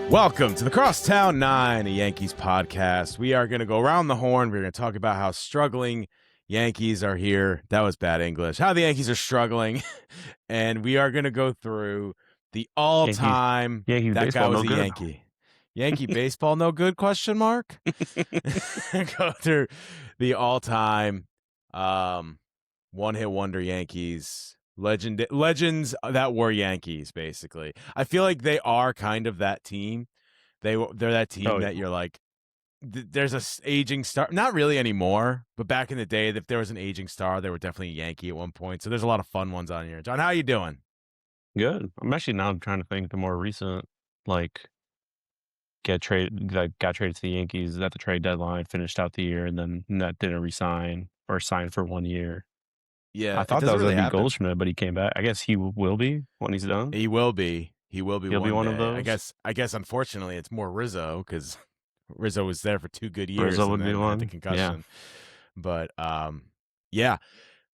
Welcome to the Crosstown Nine, a Yankees podcast. We are going to go around the horn. We're going to talk about how struggling Yankees are here. That was bad English. How the Yankees are struggling. And we are going to go through the all-time Yankees that baseball guy was no a good. Yankee. Yankee baseball no good, question mark? Go through the all-time one-hit wonder Yankees. Legends that were Yankees, basically. I feel like they are kind of that team. They're that team that you're like, there's a aging star. Not really anymore, but back in the day, if there was an aging star, they were definitely a Yankee at one point. So there's a lot of fun ones on here. John, how you doing? Good. I'm actually now trying to think the more recent, like, got traded to the Yankees at the trade deadline, finished out the year, and then that didn't resign or signed for 1 year. Yeah, I it thought that doesn't was really going to be happen. Goldschmidt, but he came back. I guess he will be when he's done. He will be. He will be. He'll be one of day. those. I guess. Unfortunately, it's more Rizzo because Rizzo was there for 2 good years Rizzo and would be then had the one. concussion. Yeah. But yeah,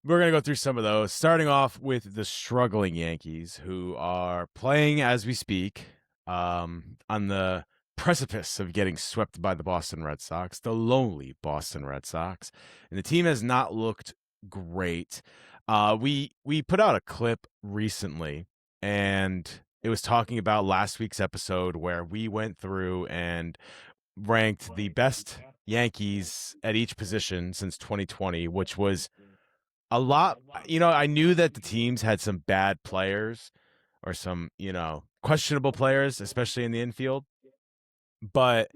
we're gonna go through some of those. Starting off with the struggling Yankees, who are playing as we speak, on the precipice of getting swept by the Boston Red Sox, the lonely Boston Red Sox, and the team has not looked great. We put out a clip recently, and it was talking about last week's episode where we went through and ranked the best Yankees at each position since 2020, which was a lot. I knew that the teams had some bad players or some, questionable players, especially in the infield. But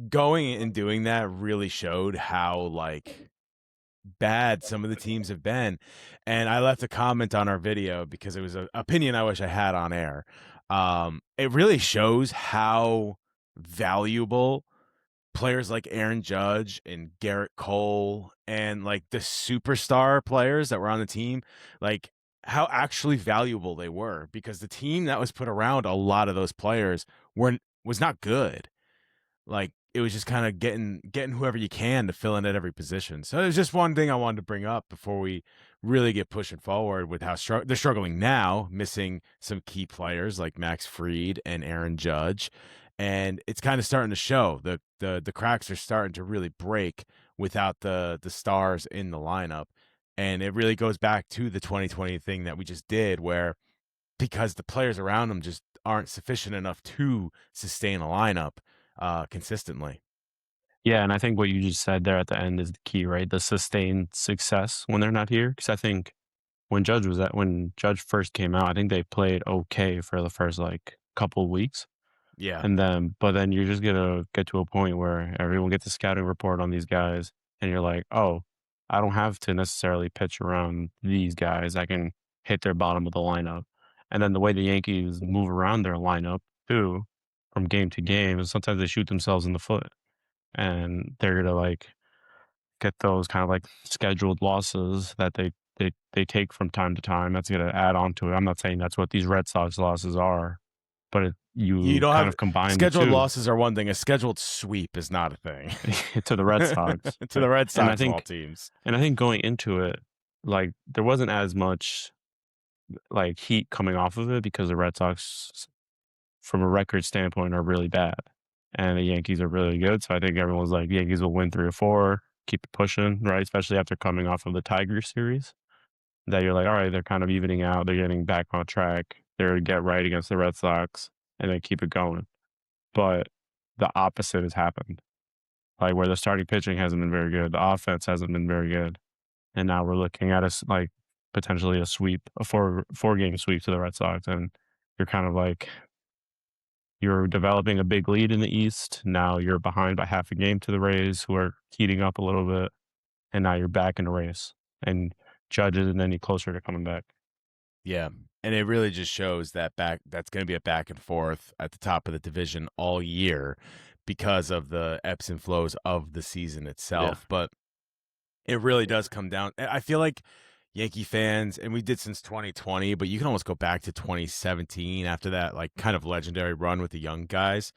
going and doing that really showed how, like, bad some of the teams have been. And I left a comment on our video because it was an opinion I wish I had on air. It really shows how valuable players like Aaron Judge and Garrett Cole and like the superstar players that were on the team, like how actually valuable they were, because the team that was put around a lot of those players was not good. Like, it was just kind of getting whoever you can to fill in at every position. So there's just one thing I wanted to bring up before we really get pushing forward with how they're struggling now, missing some key players like Max Fried and Aaron Judge. And it's kind of starting to show. The cracks are starting to really break without the stars in the lineup. And it really goes back to the 2020 thing that we just did, where because the players around them just aren't sufficient enough to sustain a lineup consistently. Yeah, and I think what you just said there at the end is the key, right? The sustained success when they're not here. Because I think when Judge first came out, I think they played okay for the first couple of weeks. Yeah. But then you're just gonna get to a point where everyone gets a scouting report on these guys, and you're like, oh, I don't have to necessarily pitch around these guys. I can hit their bottom of the lineup. And then the way the Yankees move around their lineup too, from game to game, is sometimes they shoot themselves in the foot, and they're gonna get those kind of scheduled losses that they take from time to time. That's gonna add on to it. I'm not saying that's what these Red Sox losses are, but You you don't kind have of combine scheduled the two. losses are one thing. A scheduled sweep is not a thing. To the Red Sox. To the Red And I Sox of all think teams. and I think going into it, there wasn't as much heat coming off of it because the Red Sox, from a record standpoint, are really bad, and the Yankees are really good. So I think everyone's like, Yankees will win 3 or 4, keep it pushing, right? Especially after coming off of the Tigers series, that you're like, all right, they're kind of evening out, they're getting back on track, they're to get right against the Red Sox, and then keep it going. But the opposite has happened. Where the starting pitching hasn't been very good, the offense hasn't been very good, and now we're looking at potentially a sweep, a 4-game sweep to the Red Sox, and you're kind of you're developing a big lead in the East. Now you're behind by half a game to the Rays, who are heating up a little bit, and now you're back in the race, and Judge isn't any closer to coming back. Yeah. And it really just shows that's going to be a back and forth at the top of the division all year because of the ebbs and flows of the season itself. Yeah. But it really does come down. I feel like Yankee fans, and we did since 2020, but you can almost go back to 2017 after that, kind of legendary run with the young guys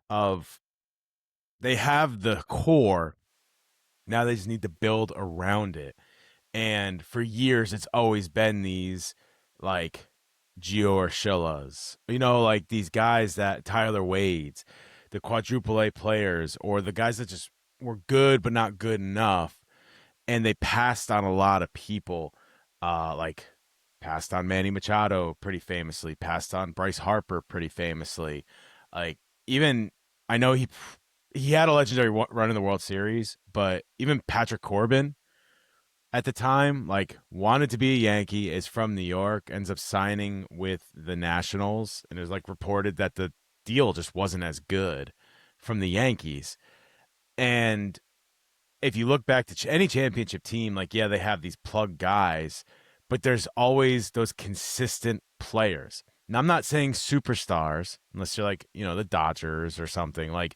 they have the core. Now they just need to build around it. And for years, it's always been these Gio Urshela's, like these guys that Tyler Wade's, the quadruple A players, or the guys that just were good but not good enough, and they passed on a lot of people, like passed on Manny Machado pretty famously, passed on Bryce Harper pretty famously, like even I know he had a legendary run in the World Series, but even Patrick Corbin at the time, like wanted to be a Yankee, is from New York, ends up signing with the Nationals, and it was like reported that the deal just wasn't as good from the Yankees. And if you look back to any championship team, like, yeah, they have these plug guys, but there's always those consistent players. Now, I'm not saying superstars, unless you're like, the Dodgers or something, like,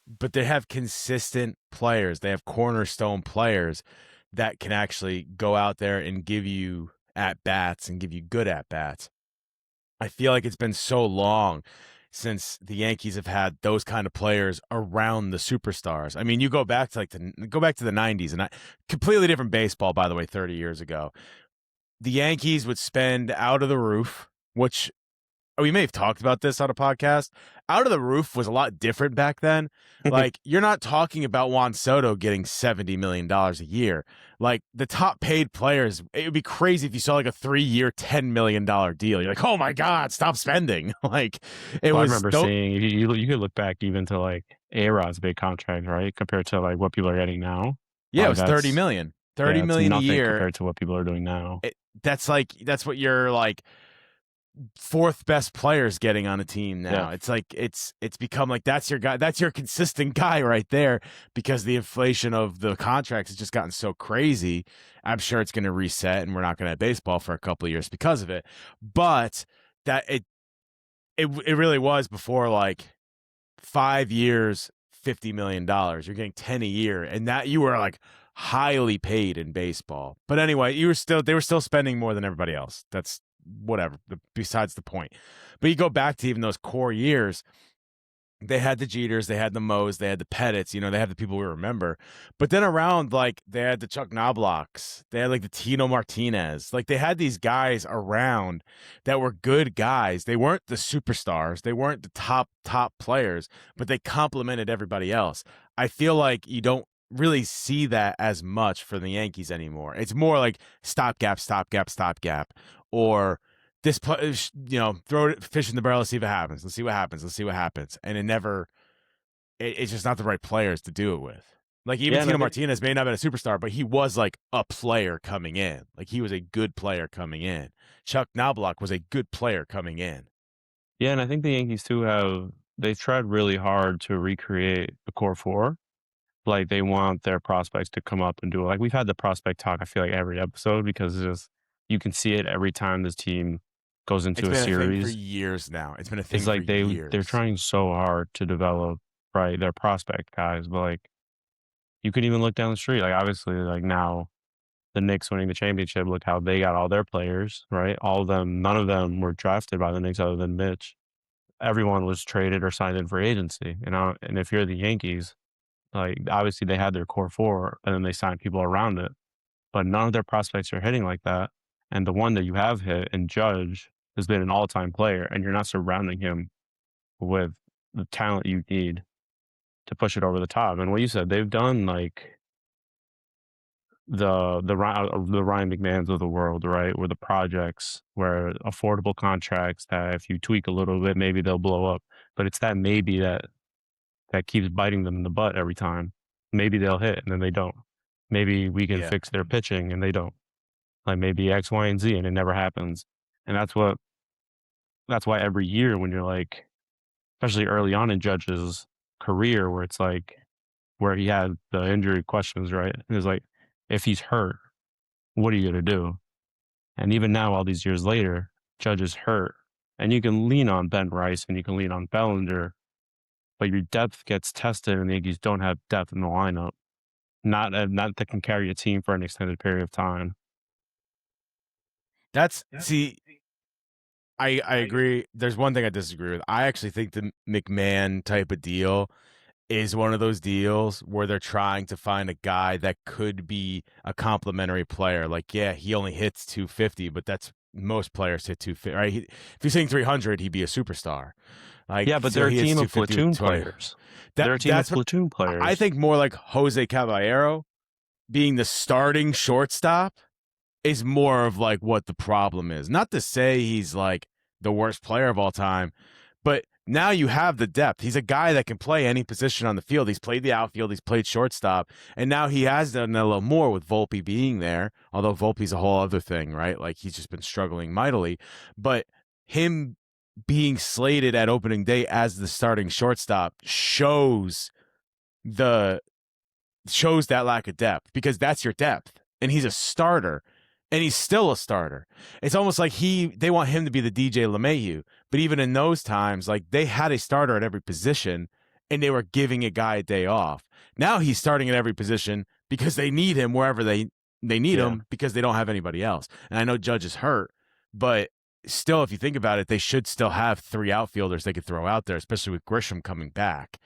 but they have consistent players. They have cornerstone players that can actually go out there and give you at bats and give you good at bats. I feel like it's been so long since the Yankees have had those kind of players around the superstars. I mean, you go back to the 90s, and completely different baseball, by the way, 30 years ago. The Yankees would spend out of the roof, which we may have talked about this on a podcast. Out of the roof was a lot different back then. Like, you're not talking about Juan Soto getting $70 million a year. Like, the top paid players, it would be crazy if you saw like a 3-year, $10 million deal. You're like, oh my God, stop spending. Like, I remember seeing, you could look back even to like A-Rod's big contract, right? Compared to like what people are getting now. Yeah, Like, it was 30 million. 30 million a year compared to what people are doing now. That's what you're like fourth best players getting on a team now. Yeah. It's like it's become like that's your guy, that's your consistent guy right there, because the inflation of the contracts has just gotten so crazy. I'm sure it's going to reset, and we're not going to have baseball for a couple of years because of it. But that it really was before, like 5 years, $50 million. You're getting 10 a year, and that you were like highly paid in baseball. But anyway, they were still spending more than everybody else. That's whatever, besides the point. But you go back to even those core years, they had the Jeters, they had the Moes, they had the Pettits, they had the people we remember. But then around, like, they had the Chuck Knoblauchs, they had like the Tino Martinez, like they had these guys around that were good guys. They weren't the superstars, they weren't the top players, but they complemented everybody else. I feel like you don't really see that as much for the Yankees anymore. It's more like stopgap, or this play, throw fish in the barrel, see what happens. Let's see what happens. And it's just not the right players to do it with. Like, even Tino Martinez may not have been a superstar, but he was like a player coming in. Like, he was a good player coming in. Chuck Knoblauch was a good player coming in. Yeah, and I think the Yankees too they've tried really hard to recreate the core four. Like, they want their prospects to come up and do it. Like, we've had the prospect talk, I feel like, every episode, because it's just, you can see it every time this team goes into a series. It's been a thing for years now. It's been a thing. It's like they're trying so hard to develop, right, their prospect guys, but like, you could even look down the street. Like, obviously, like, now the Knicks winning the championship, look how they got all their players, right? All of them, none of them were drafted by the Knicks other than Mitch. Everyone was traded or signed in for agency. And if you're the Yankees, like, obviously they had their core four, and then they signed people around it, but none of their prospects are hitting like that. And the one that you have hit, and Judge, has been an all-time player, and you're not surrounding him with the talent you need to push it over the top. And what you said, they've done like the Ryan McMahons of the world, right? Where the projects, where affordable contracts that if you tweak a little bit, maybe they'll blow up. But it's that maybe that keeps biting them in the butt every time. Maybe they'll hit, and then they don't. Maybe we can fix their pitching, and they don't. Like, maybe X, Y, and Z, and it never happens. And that's why every year, when you're like, especially early on in Judge's career, where it's like, where he had the injury questions, right? And it's like, if he's hurt, what are you going to do? And even now, all these years later, Judge is hurt. And you can lean on Ben Rice, and you can lean on Bellinger, but your depth gets tested, and the Yankees don't have depth in the lineup. Not that can carry a team for an extended period of time. I agree. There's one thing I disagree with. I actually think the McMahon type of deal is one of those deals where they're trying to find a guy that could be a complementary player. Like, yeah, he only hits 250, but that's most players hit 250. Right? If he's hitting 300, he'd be a superstar. Like, Yeah, but so they're a he hits team of 250 with platoon 20. players. They're a team of That's what platoon I players. think. More like Jose Caballero being the starting shortstop is more of like what the problem is. Not to say he's like the worst player of all time, but now you have the depth. He's a guy that can play any position on the field. He's played the outfield, he's played shortstop, and now he has done a little more with Volpe being there. Although Volpe's a whole other thing, right? Like, he's just been struggling mightily. But him being slated at opening day as the starting shortstop shows that lack of depth, because that's your depth, and he's a starter, and he's still a starter. It's almost like they want him to be the DJ LeMahieu, but even in those times, like, they had a starter at every position, and they were giving a guy a day off. Now he's starting at every position because they need him wherever they need him, because they don't have anybody else. And I know Judge is hurt, but still, if you think about it, they should still have 3 outfielders they could throw out there, especially with Grisham coming back.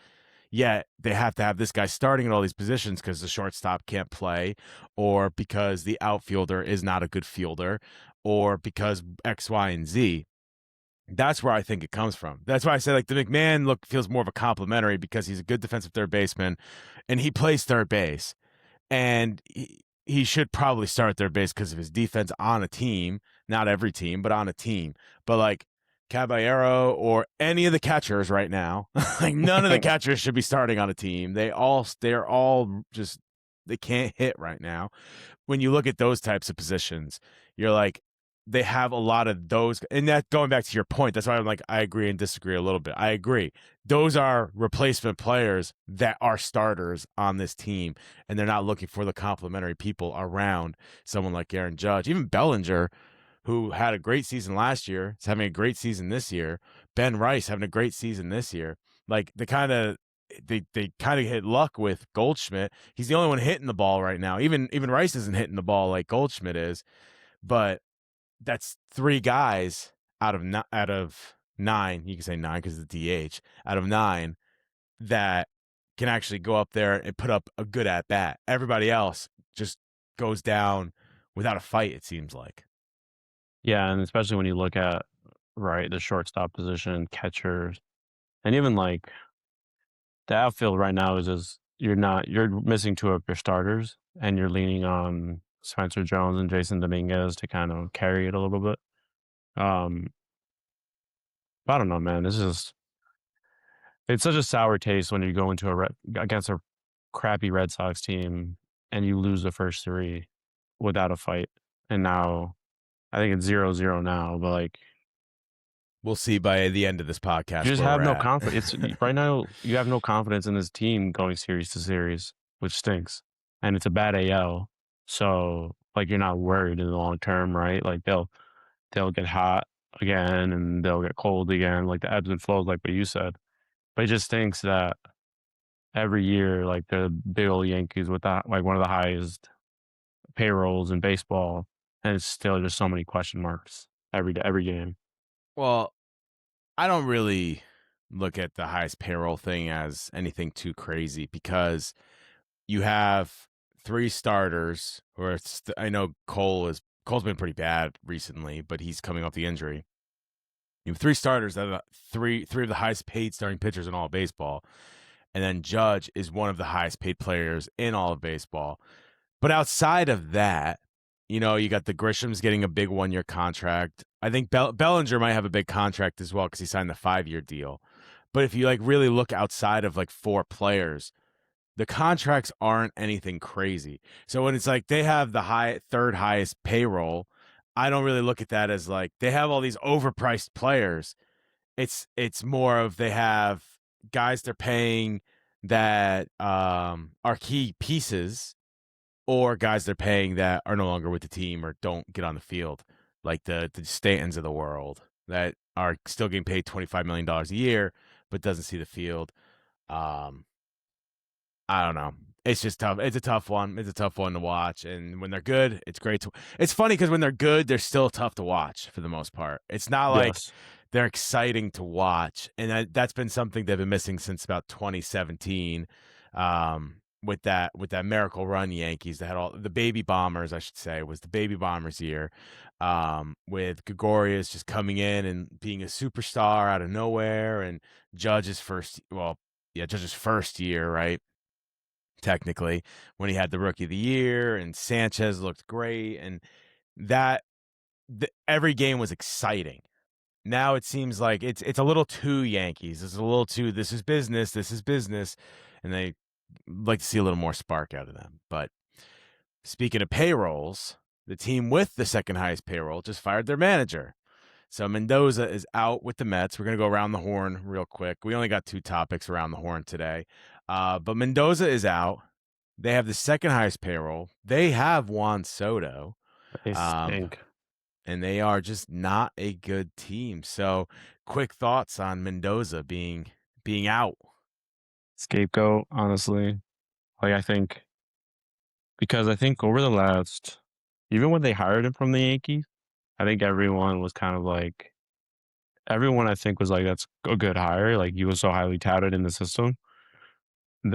Yet they have to have this guy starting at all these positions because the shortstop can't play, or because the outfielder is not a good fielder, or because X, Y, and Z. That's where I think it comes from. That's why I say, like, the McMahon look feels more of a complimentary, because he's a good defensive third baseman and he plays third base. And he should probably start at third base because of his defense on a team, not every team, but on a team. But like Caballero or any of the catchers right now, like, none of the catchers should be starting on a team. They're all just, they can't hit right now. When you look at those types of positions, you're like, they have a lot of those. And that, going back to your point, that's why I'm like, I agree and disagree a little bit. I agree. Those are replacement players that are starters on this team, and they're not looking for the complementary people around someone like Aaron Judge. Even Bellinger, who had a great season last year, is having a great season this year. Ben Rice having a great season this year. Like, they kind of hit luck with Goldschmidt. He's the only one hitting the ball right now. Even Rice isn't hitting the ball like Goldschmidt is, but that's 3 guys out of 9. You can say 9 because of the DH. Out of 9 that can actually go up there and put up a good at bat. Everybody else just goes down without a fight, it seems like. Yeah, and especially when you look at, right, the shortstop position, catchers, and even like the outfield right now is just, you're missing 2 of your starters, and you're leaning on Spencer Jones and Jason Dominguez to kind of carry it a little bit. I don't know, man. It's such a sour taste when you go into against a crappy Red Sox team and you lose the first 3 without a fight. And now I think it's 0-0 now, but like, we'll see by the end of this podcast. you just where have we're no at. confidence. Right now, you have no confidence in this team going series to series, which stinks. And it's a bad AL, so like, you're not worried in the long term, right? Like, they'll get hot again and they'll get cold again, like the ebbs and flows, like what you said. But it just stinks that every year, like, the big old Yankees with that, like, one of the highest payrolls in baseball, and it's still just so many question marks every game. Well, I don't really look at the highest payroll thing as anything too crazy, because you have 3 starters, or I know Cole's been pretty bad recently, but he's coming off the injury. You have 3 starters that are three of the highest paid starting pitchers in all of baseball. And then Judge is one of the highest paid players in all of baseball. But outside of that, you got the Grishams getting a big 1-year contract. I think Bellinger might have a big contract as well because he signed the 5-year deal. But if you like really look outside of like 4 players, the contracts aren't anything crazy. So when it's like they have the third highest payroll, I don't really look at that as like they have all these overpriced players. It's more of they have guys they're paying that are key pieces, or guys they're paying that are no longer with the team or don't get on the field, like the Stantons of the world that are still getting paid $25 million a year but doesn't see the field. I don't know. It's just tough. It's a tough one. It's a tough one to watch. And when they're good, it's great to. It's funny because when they're good, they're still tough to watch for the most part. It's not like they're exciting to watch, and that's been something they've been missing since about 2017. with that miracle run Yankees that had all the baby bombers, I should say, was the baby bombers year, with Gregorius just coming in and being a superstar out of nowhere, and Judge's first year, right? Technically, when he had the rookie of the year, and Sanchez looked great, and that every game was exciting. Now it seems like it's a little too Yankees. It's a little too this is business, and they like to see a little more spark out of them. But speaking of payrolls, the team with the second highest payroll just fired their manager. So Mendoza is out with the Mets. We're going to go around the horn real quick. We only got 2 topics around the horn today. But Mendoza is out. They have the second highest payroll. They have Juan Soto. They stink. And they are just not a good team. So quick thoughts on Mendoza being out. Scapegoat, honestly. Like, I think over the last, even when they hired him from the Yankees, I think everyone I think was like, that's a good hire. Like, he was so highly touted in the system.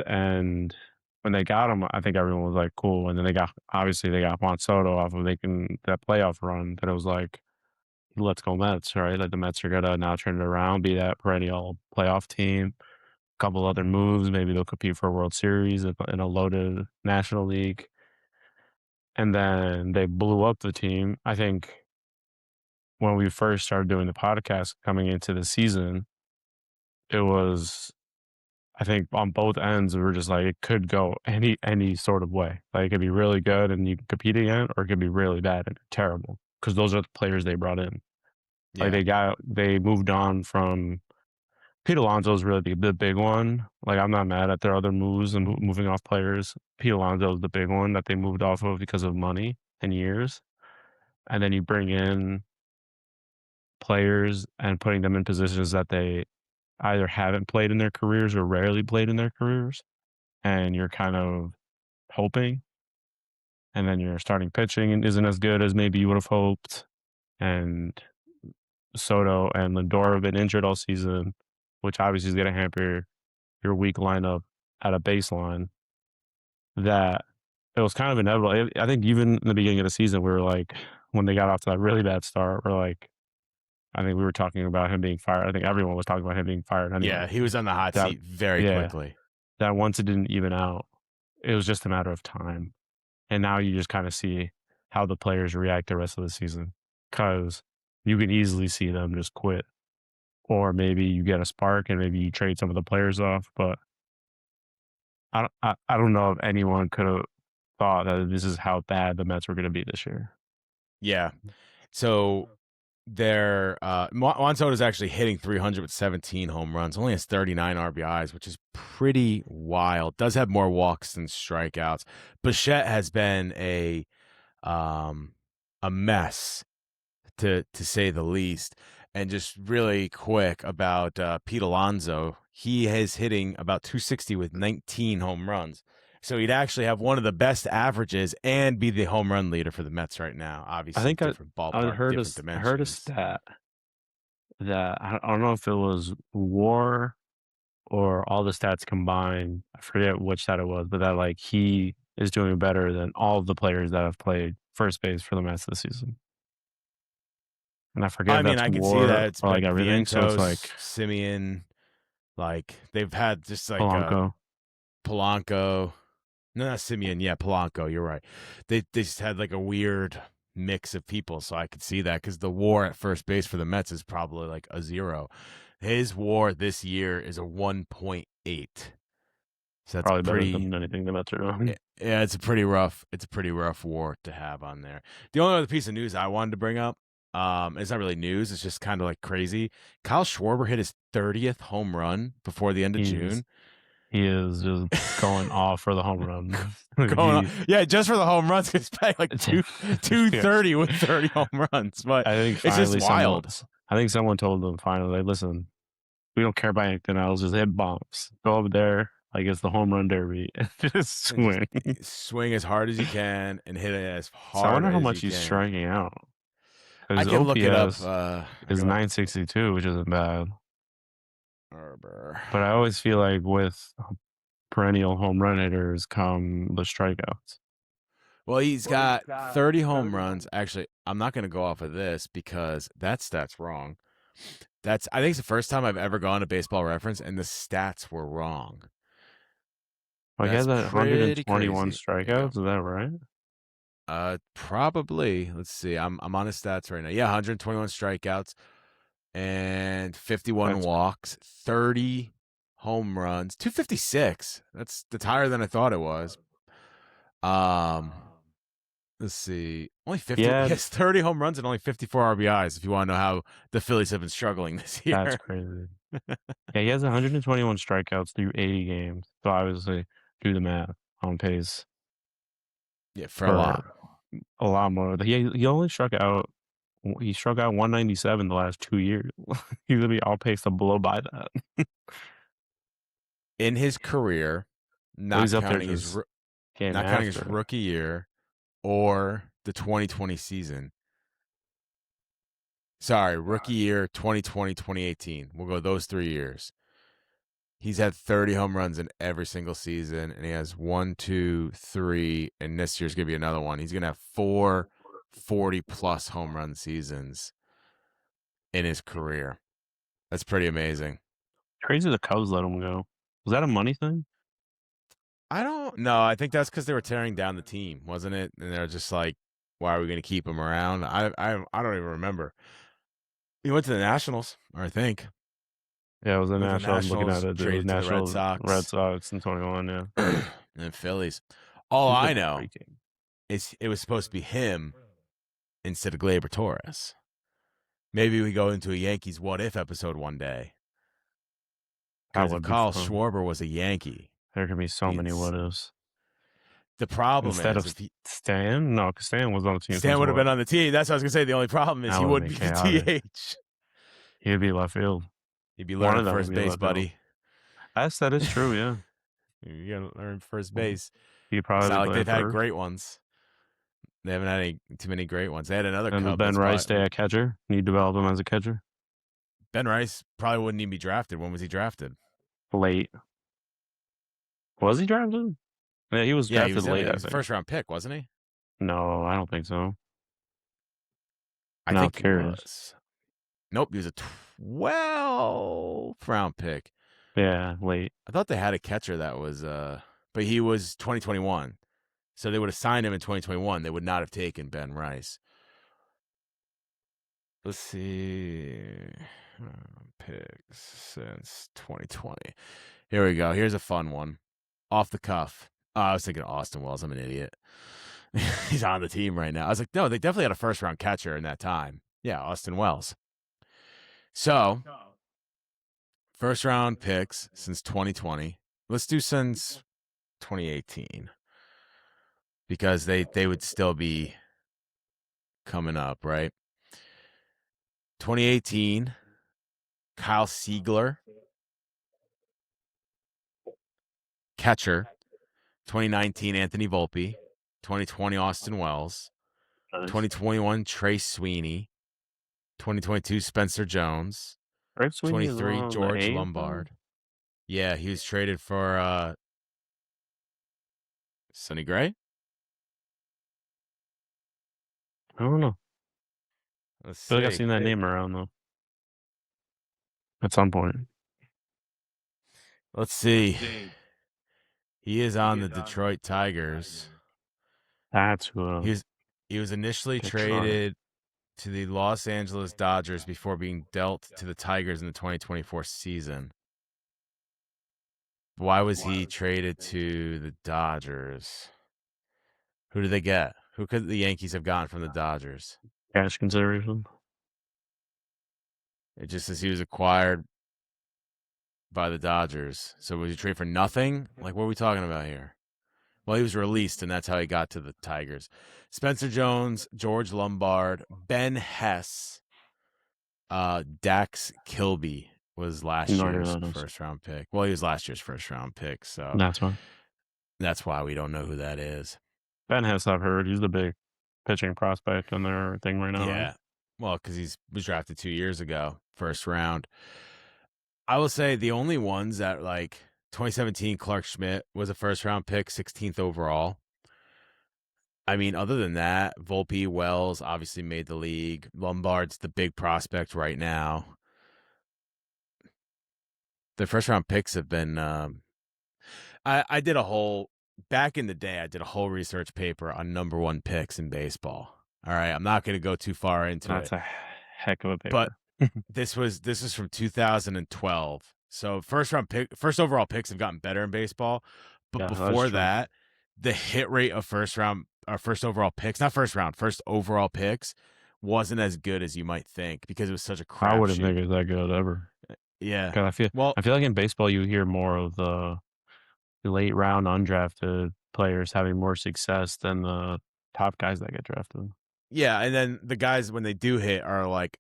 And when they got him, I think everyone was like, cool. And then they got Juan Soto off of that playoff run that it was like, let's go Mets, right? Like, the Mets are going to now turn it around, be that perennial playoff team. A couple other moves, maybe they'll compete for a World Series in a loaded National League. And then they blew up the team. I think when we first started doing the podcast coming into the season, it was, I think on both ends, we were just like, it could go any sort of way. Like, it could be really good and you can compete again, or it could be really bad and terrible, because those are the players they brought in. Yeah. Like, they moved on from Pete Alonso is really the big one. Like, I'm not mad at their other moves and moving off players. Pete Alonso is the big one that they moved off of because of money and years. And then you bring in players and putting them in positions that they either haven't played in their careers or rarely played in their careers. And you're kind of hoping. And then your starting pitching isn't as good as maybe you would have hoped. And Soto and Lindor have been injured all season, which obviously is going to hamper your weak lineup at a baseline. That it was kind of inevitable. I think even in the beginning of the season, we were like, when they got off to that really bad start, I think we were talking about him being fired. I think everyone was talking about him being fired anyway. Yeah, he was on the hot seat very quickly. That once it didn't even out, it was just a matter of time. And now you just kind of see how the players react the rest of the season, because you can easily see them just quit. Or maybe you get a spark and maybe you trade some of the players off. But I don't know if anyone could have thought that this is how bad the Mets were going to be this year. Yeah. So Juan Soto is actually hitting 300 with 17 home runs, only has 39 RBIs, which is pretty wild. Does have more walks than strikeouts. Bichette has been a mess, to say the least. And just really quick about Pete Alonso, he is hitting about 260 with 19 home runs. So he'd actually have one of the best averages and be the home run leader for the Mets right now. Obviously, I think different ballpark, different dimensions. I heard a stat that I don't know if it was WAR or all the stats combined. I forget which stat it was, but that like he is doing better than all of the players that have played first base for the Mets this season. And I forget. I mean, I can see that it's like everything. Vientos, so it's like Simeon, like they've had just like Polanco. No, not Simeon. Yeah, Polanco. You're right. They just had like a weird mix of people, so I could see that, because the WAR at first base for the Mets is probably like a 0. His WAR this year is a 1.8. So that's probably better than anything the Mets are doing. Yeah, it's a pretty rough WAR to have on there. The only other piece of news I wanted to bring up, it's not really news, it's just kind of like crazy. Kyle Schwarber hit his 30th home run before the end of June. He is just going off for the home run. Yeah, just for the home runs, he's playing like 230 with 30 home runs. But I think it's just wild. I think someone told them finally, listen, we don't care about anything else. Just hit bombs. Go over there like it's the home run derby. Just swing. Swing as hard as you can and hit it as hard. So I wonder how much he's striking out. I can look it up. Is 962, which isn't bad. Schwarber. But I always feel like with perennial home run hitters come the strikeouts. Well, he's got 30 home runs. Actually, I'm not going to go off of this because that stat's wrong. I think it's the first time I've ever gone to Baseball Reference and the stats were wrong. He has That's that pretty 121 crazy. Yeah. strikeouts. Is that right? Probably. Let's see. I'm on his stats right now. Yeah, 121 strikeouts and 51 walks, 30 home runs, 256. That's higher than I thought it was. Let's see. Only 50. Yeah. He has 30 home runs and only 54 RBIs. If you want to know how the Phillies have been struggling this year, That's crazy. Yeah, he has 121 strikeouts through 80 games. So obviously, do the math on pace. Yeah, for a lot more. He only struck out. He struck out 197 the last 2 years. He's gonna be all pace to blow by that. In his career, not counting his rookie year or the 2020 season. Sorry, rookie year 2020, 2018. We'll go those 3 years. He's had 30 home runs in every single season, and he has 1, 2, 3, and this year's going to be another one. He's going to have 4 40-plus home run seasons in his career. That's pretty amazing. Crazy the Cubs let him go. Was that a money thing? I don't know. I think that's because they were tearing down the team, wasn't it? And they're just like, why are we going to keep him around? I don't even remember. He went to the Nationals, I think. Yeah, it was the Nationals. I'm looking at it. It was Nationals, Red Sox in 21, yeah. And Phillies. All I know is it was supposed to be him instead of Gleyber Torres. Maybe we go into a Yankees what if episode one day. Because if Kyle Schwarber was a Yankee, there could be so many what ifs. The problem instead is of Stan, no, because Stan was on the team. Stan would have been on the team. That's what I was gonna say. The only problem is he wouldn't be the DH. He'd be left field. He'd be learning first base, buddy. That is true. Yeah, you gotta learn first base. He probably. It's not like they've had great ones. They haven't had too many great ones. They had another. And Ben Rice stay a catcher. You develop him as a catcher. Ben Rice probably wouldn't even be drafted. When was he drafted? Late. Was he drafted? Yeah, he was drafted late. He was a first-round pick, wasn't he? No, I don't think so. I think he was. Nope, he was a 12th-round pick. Yeah, late. I thought they had a catcher that was, but he was 2021. So they would have signed him in 2021. They would not have taken Ben Rice. Let's see. Picks since 2020. Here we go. Here's a fun one. Off the cuff. I was thinking Austin Wells. I'm an idiot. He's on the team right now. I was like, no, they definitely had a first-round catcher in that time. Yeah, Austin Wells. So, first-round picks since 2020. Let's do since 2018. Because they would still be coming up, right? 2018, Kyle Seigler, catcher. 2019, Anthony Volpe. 2020, Austin Wells. 2021, Trey Sweeney. 2022, Spencer Jones. 23, George Lombard. Yeah, he was traded for Sonny Gray? I don't know. Let's see. I feel like I've seen that name around, though. At some point. Let's see. He is on the Detroit Tigers. That's who. He was initially traded to the Los Angeles Dodgers before being dealt to the Tigers in the 2024 season. Why was he traded to the Dodgers? Who did they get? Who could the Yankees have gotten from the Dodgers? Cash consideration. It just says he was acquired by the Dodgers. So was he traded for nothing? Like, what are we talking about here? Well, he was released, and that's how he got to the Tigers. Spencer Jones, George Lombard, Ben Hess, Dax Kilby was last year's first-round pick. Well, he was last year's first-round pick, so that's why we don't know who that is. Ben Hess, I've heard. He's the big pitching prospect on their thing right now. Yeah. Right? Well, because he was drafted 2 years ago, first round. I will say the only ones that, like, 2017, Clark Schmidt was a first-round pick, 16th overall. I mean, other than that, Volpe, Wells obviously made the league. Lombard's the big prospect right now. The first-round picks have been. I did a whole back in the day. I did a whole research paper on number one picks in baseball. All right, I'm not going to go too far into That's it, a heck of a but paper. this was from 2012. So first overall picks have gotten better in baseball, but Yeah, that's before true. that, the hit rate of first overall picks, not first round, first overall picks, wasn't as good as you might think because it was such a I wouldn't think crapshoot. it's that good ever. Yeah. 'Cause Well, I feel like in baseball you hear more of the late round undrafted players having more success than the top guys that get drafted. yeah, and then the guys when they do hit are like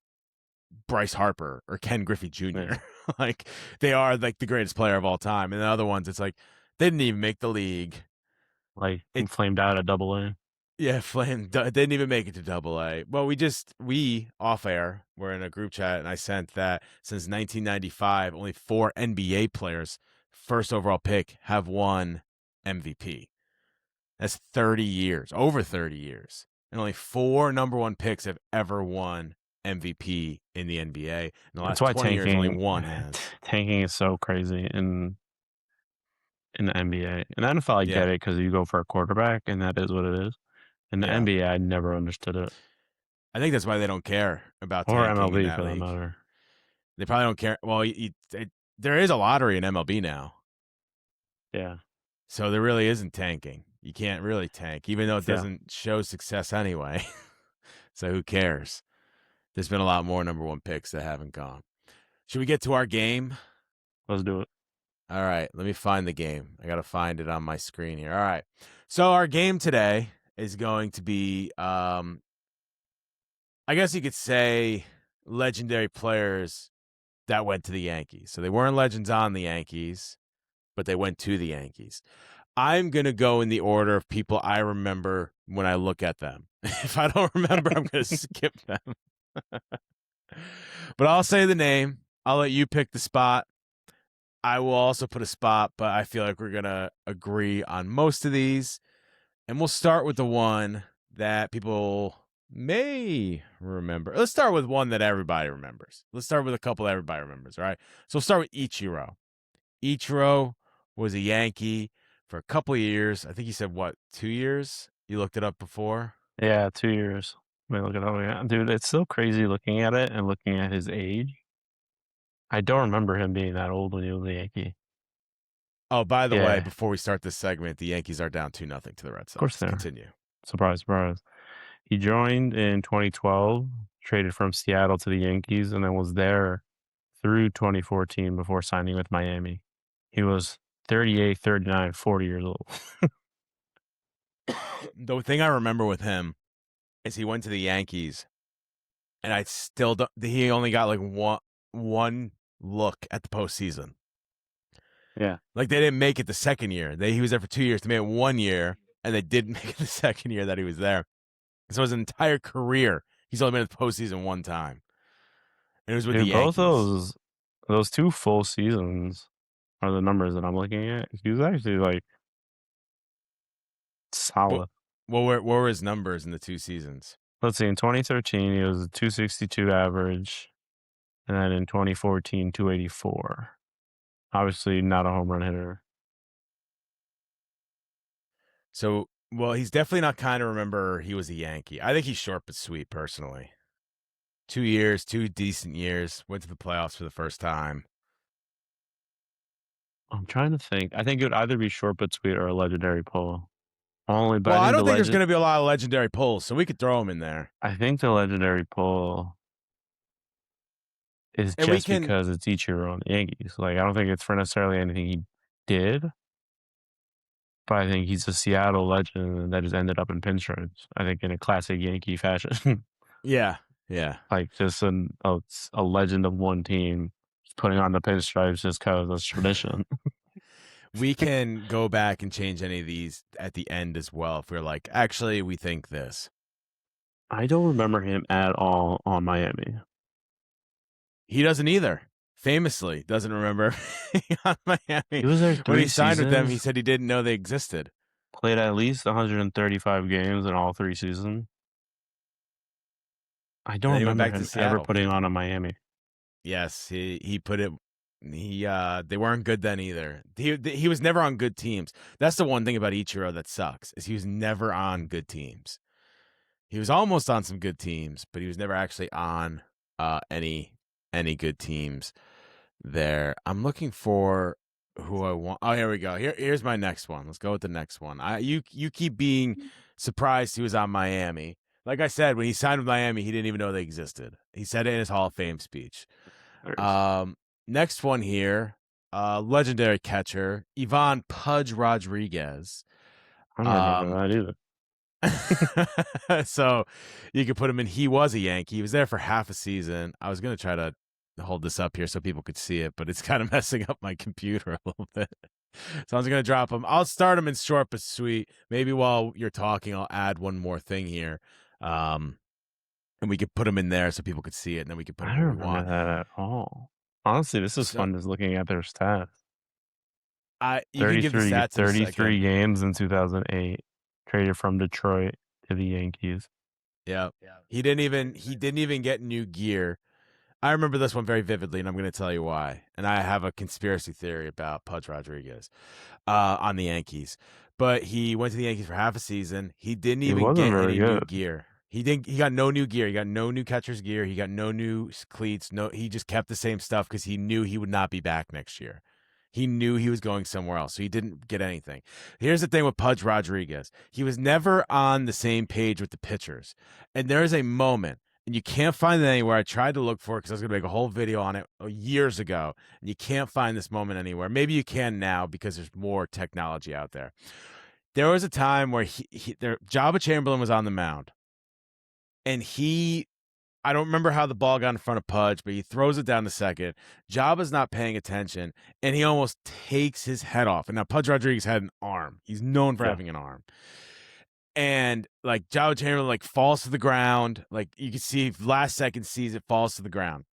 Bryce Harper or Ken Griffey Yeah. Jr. Like they are like the greatest player of all time. And the other ones, it's like they didn't even make the league. Like It flamed out at Double-A. Yeah, Flynn didn't even make it to Double A. Well, we off air were in a group chat, and I sent that since 1995, only 4 NBA players first overall pick have won MVP. That's 30 years, over 30 years, and only 4 number one picks have ever won MVP in the NBA. In the That's last why 20 years, only one has. tanking is so crazy in the NBA. In the NFL, I Yeah, get it because you go for a quarterback, and that is what it is. In the yeah. NBA, I never understood it, I think that's why they don't care about or tanking in MLB that for that league. matter. They probably don't care. Well, there is a lottery in MLB now. Yeah, So there really isn't tanking. You can't really tank, even though it yeah. doesn't show success anyway. So who cares? There's been a lot more number one picks that haven't gone. Should we get to our game? Let's do it. All right, let me find the game. I got to find it on my screen here. All right. So our game today is going to be, I guess you could say, legendary players that went to the Yankees. So they weren't legends on the Yankees, but they went to the Yankees. I'm going to go in the order of people I remember when I look at them. If I don't remember, I'm going to skip them. But I'll say the name. I'll let you pick the spot. I will also put a spot, but I feel like we're going to agree on most of these. And we'll start with the one that people may remember. Let's start with one that everybody remembers. Let's start with a couple that everybody remembers, all right? So we'll start with Ichiro. Ichiro was a Yankee for a couple of years. I think you said, 2 years? You looked it up before? Yeah, 2 years. Let me look it up again. Dude, it's so crazy looking at it and looking at his age. I don't remember him being that old when he was a Yankee. Oh, by the way, Yeah, before we start this segment, the Yankees are down 2-0 to the Red of course Sox. they are. Continue. Surprise, surprise. He joined in 2012, traded from Seattle to the Yankees, and then was there through 2014 before signing with Miami. He was 38, 39, 40 years old. The thing I remember with him is he went to the Yankees, and I still don't. He only got like one look at the postseason. Yeah. Like they didn't make it the second year. He was there for 2 years. They made it 1 year, and they didn't make it the second year that he was there. So his entire career, he's only been in the postseason one time, and it was with the Dude, both Yankees. those 2 full seasons are the numbers that I'm looking at. He was actually, like, What solid. what were his numbers in the 2 seasons? Let's see, in 2013, he was a 262 average, and then in 2014, 284. Obviously not a home run hitter. So, well, he's definitely not kind of remember he was a Yankee. I think he's short but sweet, personally. 2 years, 2 decent years, went to the playoffs for the first time. I'm trying to think. I think it would either be short but sweet or a legendary pull. But Well, I don't think there's going to be a lot of legendary pulls, so we could throw him in there. I think the legendary pull is And we just can, because it's Ichiro on the Yankees. Like, I don't think it's for necessarily anything he did, but I think he's a Seattle legend that just ended up in pinstripes. I think in a classic Yankee fashion. yeah, yeah. Like, just a legend of one team just putting on the pinstripes just because it's tradition. We can go back and change any of these at the end as well if we're like, actually, we think this. I don't remember him at all on Miami. He doesn't either. famously doesn't remember on Miami. He was there When he 3 signed with them, he seasons, said he didn't know they existed. played at least 135 games in all 3 seasons. I And don't then he went remember back to him ever Seattle. putting on a Miami. Yes, he put it. They weren't good then either. He was never on good teams. That's the one thing about Ichiro that sucks is he was never on good teams. He was almost on some good teams, but he was never actually on any good teams there. I'm looking for who I want. Oh, here we go. Here's my next one. Let's go with the next one. You keep being surprised he was on Miami. Like I said, when he signed with Miami, he didn't even know they existed. He said it in his Hall of Fame speech. Next one here, legendary catcher Ivan Pudge Rodriguez. I don't remember that either. So you could put him in. He was a Yankee. He was there for half a season. I was gonna try to hold this up here so people could see it, but it's kind of messing up my computer a little bit. So I'm just gonna drop him. I'll start him in short but sweet. Maybe while you're talking, I'll add one more thing here, and we could put him in there so people could see it, and then we could put I him don't where we remember want. that at all. Honestly, this is fun just looking at their stats. You can give the stats in a 33 second. games in 2008. Traded from Detroit to the Yankees. Yeah. He didn't even get new gear. I remember this one very vividly, and I'm going to tell you why. And I have a conspiracy theory about Pudge Rodriguez on the Yankees. But he went to the Yankees for half a season. He didn't even get any new gear. He got no new gear. He got no new catcher's gear. He got no new cleats. He just kept the same stuff because he knew he would not be back next year. He knew he was going somewhere else, so he didn't get anything. Here's the thing with Pudge Rodriguez. He was never on the same page with the pitchers. And there is a moment, and you can't find it anywhere. I tried to look for it because I was going to make a whole video on it years ago, and you can't find this moment anywhere. Maybe you can now because there's more technology out there. There was a time where Jabba Chamberlain was on the mound, and I don't remember how the ball got in front of Pudge, but he throws it down to second. Jabba's not paying attention, and he almost takes his head off. And now Pudge Rodriguez had an arm. He's known for having an arm. And like Jabba Chamberlain like falls to the ground. Like you can see last second sees it falls to the ground.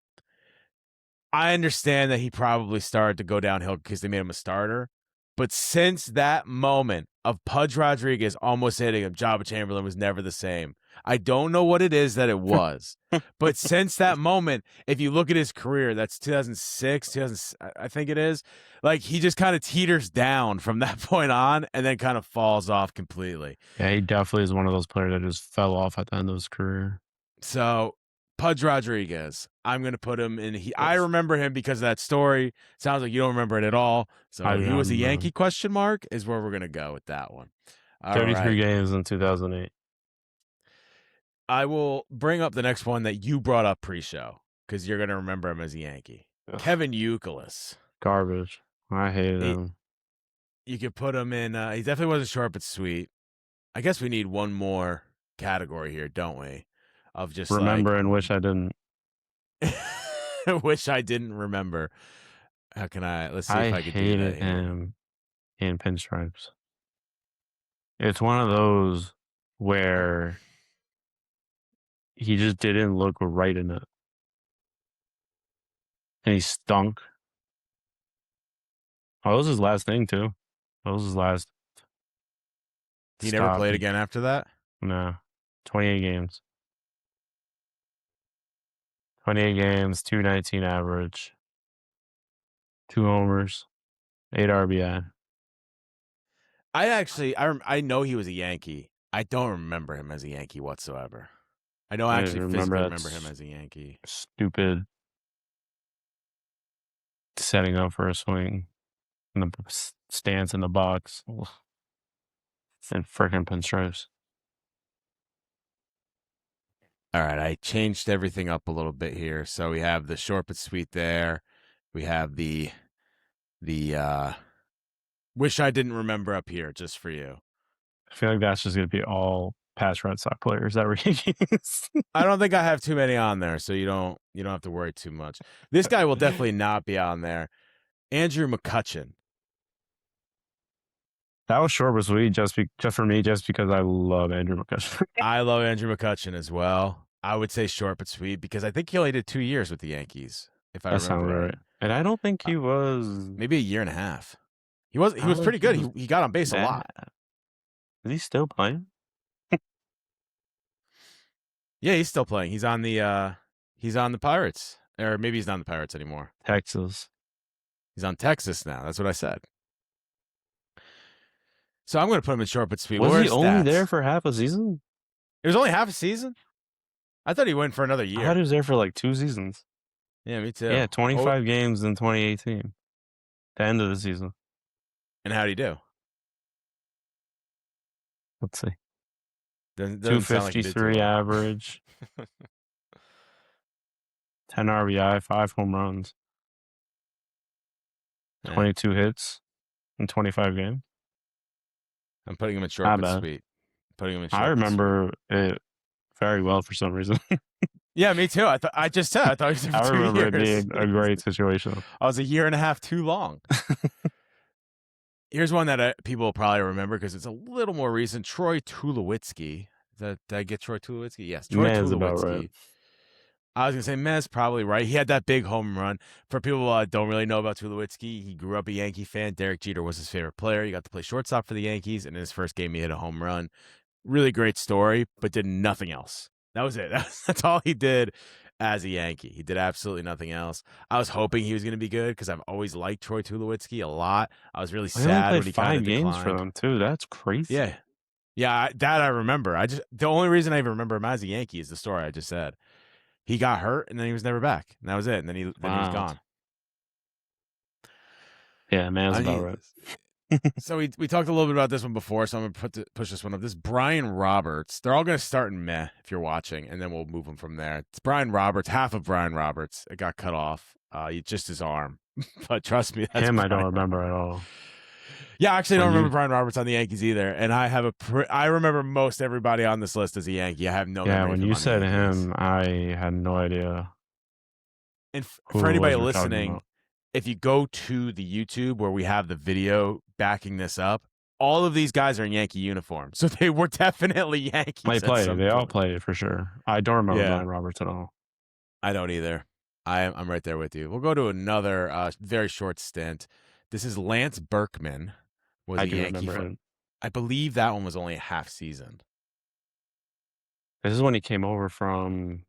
I understand that he probably started to go downhill because they made him a starter. But since that moment of Pudge Rodriguez almost hitting him, Jabba Chamberlain was never the same. I don't know what it is that it was. But since that moment, if you look at his career, that's 2006, I think it is, like he just kind of teeters down from that point on and then kind of falls off completely. Yeah, he definitely is one of those players that just fell off at the end of his career. So Pudge Rodriguez, I'm going to put him in. I remember him because of that story. Sounds like you don't remember it at all. So he was a Yankee ? Is where we're going to go with that one. 33 games in 2008. I will bring up the next one that you brought up pre-show because you're going to remember him as a Yankee. Ugh. Kevin Youkilis. Garbage. I hated him. You could put him in. He definitely wasn't short but sweet. I guess we need one more category here, don't we? Of just remember and wish I didn't. Wish I didn't remember. How can I? Let's see if I could do that. I hated him in pinstripes. It's one of those where he just didn't look right in it. And he stunk. Oh, that was his last thing, too. That was his last. He never played again after that? No. 28 games. 28 games, 219 average, 2 homers, 8 RBI. I know he was a Yankee. I don't remember him as a Yankee whatsoever. I don't actually physically remember him as a Yankee. Stupid setting up for a swing in the stance in the box and freaking pinstripes. All right, I changed everything up a little bit here. So we have the short but sweet there. We have the wish I didn't remember up here just for you. I feel like that's just going to be all past Red Sox players that were Yankees. I don't think I have too many on there, so you don't have to worry too much. This guy will definitely not be on there. Andrew McCutchen. That was short but sweet just for me, just because I love Andrew McCutchen. I love Andrew McCutchen as well. I would say short but sweet because I think he only did 2 years with the Yankees. if I That remember sounds right. right. And I don't think he was Maybe a year and a half. He was I don't pretty think he good. was He got on base a lot. bad. Is he still playing? Yeah, he's still playing. He's on the Pirates. Or maybe he's not on the Pirates anymore. Texas. He's on Texas now. That's what I said. So I'm going to put him in short but sweet. Was What he are only stats? there for half a season? It was only half a season. I thought he went for another I year. thought he was there for like 2 seasons. Yeah, me too. Yeah, 25 games in 2018. The end of the season. And how'd he do? Let's see. Doesn't sound like he did too 253 well. average. 10 RBI, 5 home runs. 22 hits in 25 games. I'm putting him in short Not but bad. sweet. Putting him in short I but remember it very well for some reason. sweet. Yeah, me too. I just said I thought he was there for I 2 remember years. it being a great situation. I was a year and a half too long. Here's one that people will probably remember because it's a little more recent. Troy Tulowitzki. Did I get Troy Tulowitzki? Yes, Troy Man's Tulowitzki. about right. I was gonna say Mez probably right. He had that big home run. For people that don't really know about Tulowitzki, he grew up a Yankee fan. Derek Jeter was his favorite player. He got to play shortstop for the Yankees, and in his first game, he hit a home run. Really great story, but did nothing else. That was it. That's all he did as a Yankee. He did absolutely nothing else. I was hoping he was going to be good because I've always liked Troy Tulowitzki a lot. I was really He only sad played when he kind 5 of games declined. for them too. That's crazy. Yeah. Yeah, that I remember. The only reason I even remember him as a Yankee is the story I just said. He got hurt and then he was never back. And that was it. And then he was gone. Yeah, man's about right. So we talked a little bit about this one before, so I'm gonna push this one up. This Brian Roberts. They're all gonna start in meh if you're watching, and then we'll move them from there. It's Brian Roberts, half of Brian Roberts. It got cut off. Just his arm. But trust me, that's him. Brian I don't remember Roberts. at all. Yeah, I actually don't remember Brian Roberts on the Yankees either. And I have I remember most everybody on this list as a Yankee. I have no. Yeah, when you said him, I had no idea. And for anybody listening, if you go to the YouTube where we have the video backing this up, all of these guys are in Yankee uniform. So they were definitely Yankees. They all play for sure. I don't remember Brian Roberts at all. I don't either. I'm right there with you. We'll go to another very short stint. This is Lance Berkman. Was a Yankee from, I believe that one was only a half season. This is when he came over from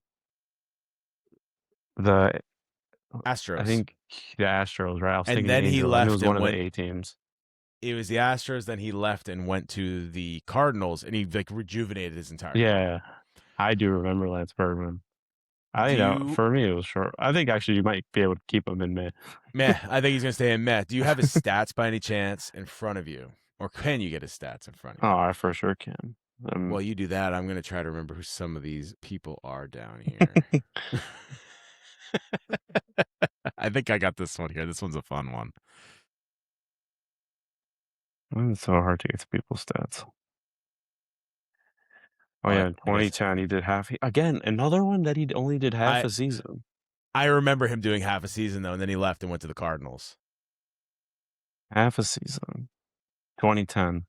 the Astros. I think the Astros, right? I was thinking then he left. It was one of the A teams. It was the Astros. Then he left and went to the Cardinals, and he rejuvenated his entire. Yeah, I do remember Lance Berkman. I think for me it was short. I think actually you might be able to keep him in meh. Meh. I think he's gonna stay in meh. Do you have his stats by any chance in front of you, or can you get his stats in front of you? Oh, I for sure can. Well, you do that. I'm gonna try to remember who some of these people are down here. I think I got this one here. This one's a fun one. It's so hard to get to people's stats. Oh yeah, in 2010 he did half. Again, another one that he only did half a season. I remember him doing half a season though, and then he left and went to the Cardinals. Half a season. 2010,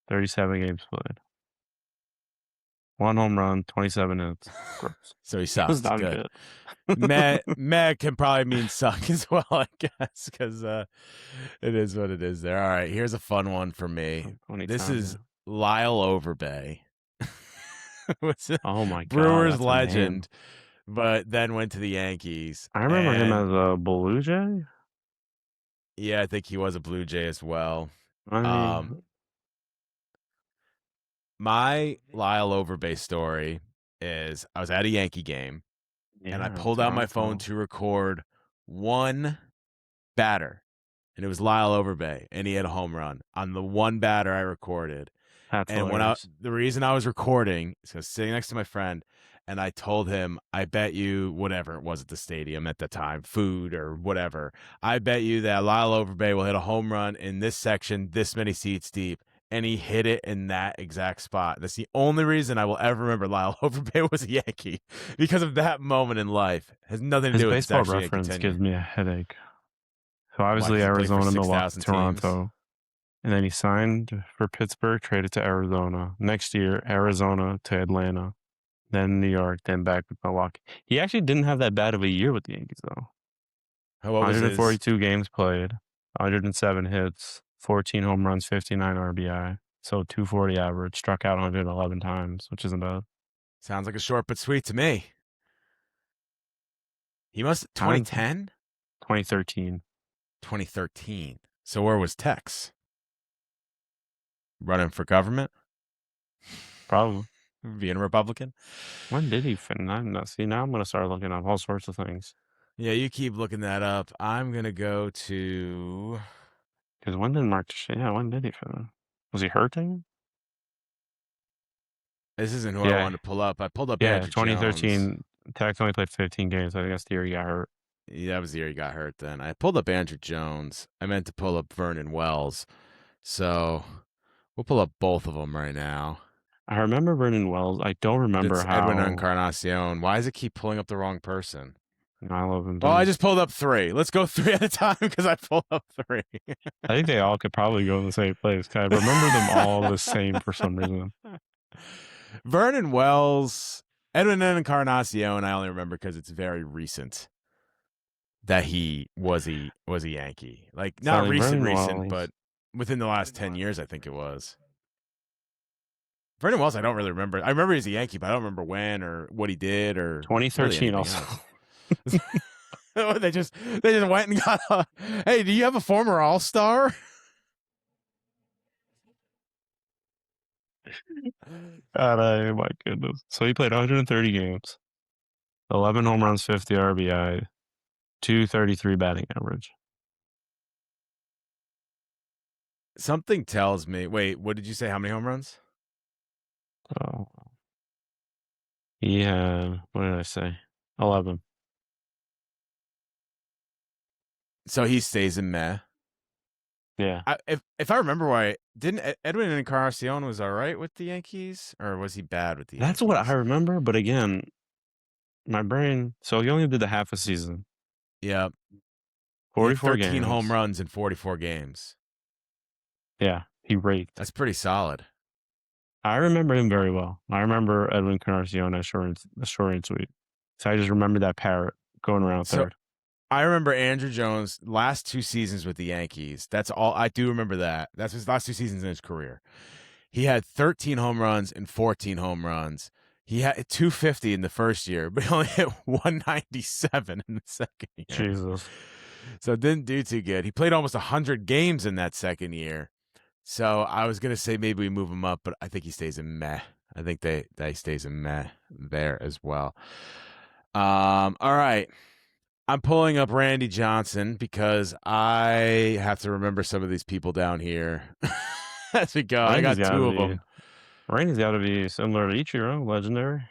37 games played. 1 home run, 27 hits. So he sucks. It was not good. Meh can probably mean suck as well, I guess, because it is what it is there. All right, here's a fun one for me. This is Lyle Overbay. Oh my god, Brewers legend, but then went to the Yankees. I remember him as a Blue Jay. Yeah, I think he was a Blue Jay as well. My Lyle Overbay story is I was at a Yankee game, and I pulled out my phone to record one batter, and it was Lyle Overbay, and he had a home run on the one batter I recorded. That's and hilarious. the reason I was recording is I was sitting next to my friend, and I told him, I bet you whatever it was at the stadium at the time, food or whatever, I bet you that Lyle Overbay will hit a home run in this section, this many seats deep. And he hit it in that exact spot. That's the only reason I will ever remember Lyle Overbay was a Yankee, because of that moment in life. It has nothing to do with baseball reference. Gives me a headache. So obviously Arizona, Milwaukee, Toronto. And then he signed for Pittsburgh, traded to Arizona. Next year, Arizona to Atlanta, then New York, then back with Milwaukee. He actually didn't have that bad of a year with the Yankees, though. What was his? 142 games played, 107 hits, 14 home runs, 59 RBI. So 240 average, struck out 111 times, which isn't bad. Sounds like a short but sweet to me. He must 2010, 2013. 2013. So where was Tex? Running for government? Probably. Being a Republican? When did he finish? See, now I'm going to start looking up all sorts of things. Yeah, you keep looking that up. I'm going to go to... Because when did when did he finish? Was he hurting? This isn't who I wanted to pull up. I pulled up Andrew 2013. Jones. Tex only played 15 games. I think that's the year he got hurt. Yeah, that was the year he got hurt then. I pulled up Andrew Jones. I meant to pull up Vernon Wells. So we'll pull up both of them right now. I remember Vernon Wells. I don't remember how. Edwin Encarnacion. Why does it keep pulling up the wrong person? I love him. Well, I just pulled up 3. Let's go 3 at a time because I pulled up 3. I think they all could probably go in the same place. I remember them all the same for some reason. Vernon Wells, Edwin Encarnacion, I only remember because it's very recent that he was a Yankee. Like, not recent, but within the last 10 years, I think it was. Vernon Wells, I don't really remember. I remember he's a Yankee, but I don't remember when or what he did or 2013 really also. They just went and got hey, do you have a former All-Star? God, my goodness. So he played 130 games, 11 home runs, 50 RBI, 233 batting average. Something tells me. Wait, what did you say? How many home runs? Oh, yeah. What did I say? 11. So he stays in Meh. Yeah. If I remember right, didn't Edwin Encarnacion was all right with the Yankees, or was he bad with the Yankees? That's what I remember, but again, my brain. So he only did the half a season. Yeah. 44 13 games. home runs in 44 games. Yeah, he raked. That's pretty solid. I remember him very well. I remember Edwin Encarnacion as short and sweet. So I just remember that parrot going around third. I remember Andrew Jones' last 2 seasons with the Yankees. That's all. I do remember that. That's his last 2 seasons in his career. He had 13 home runs and 14 home runs. He had 250 in the first year, but he only hit 197 in the second year. Jesus. So it didn't do too good. He played almost 100 games in that second year. So I was going to say maybe we move him up, but I think he stays in Meh. I think they stays in Meh there as well. All right. I'm pulling up Randy Johnson because I have to remember some of these people down here as we go. I got 2 of them. Randy's got to be similar to Ichiro, legendary.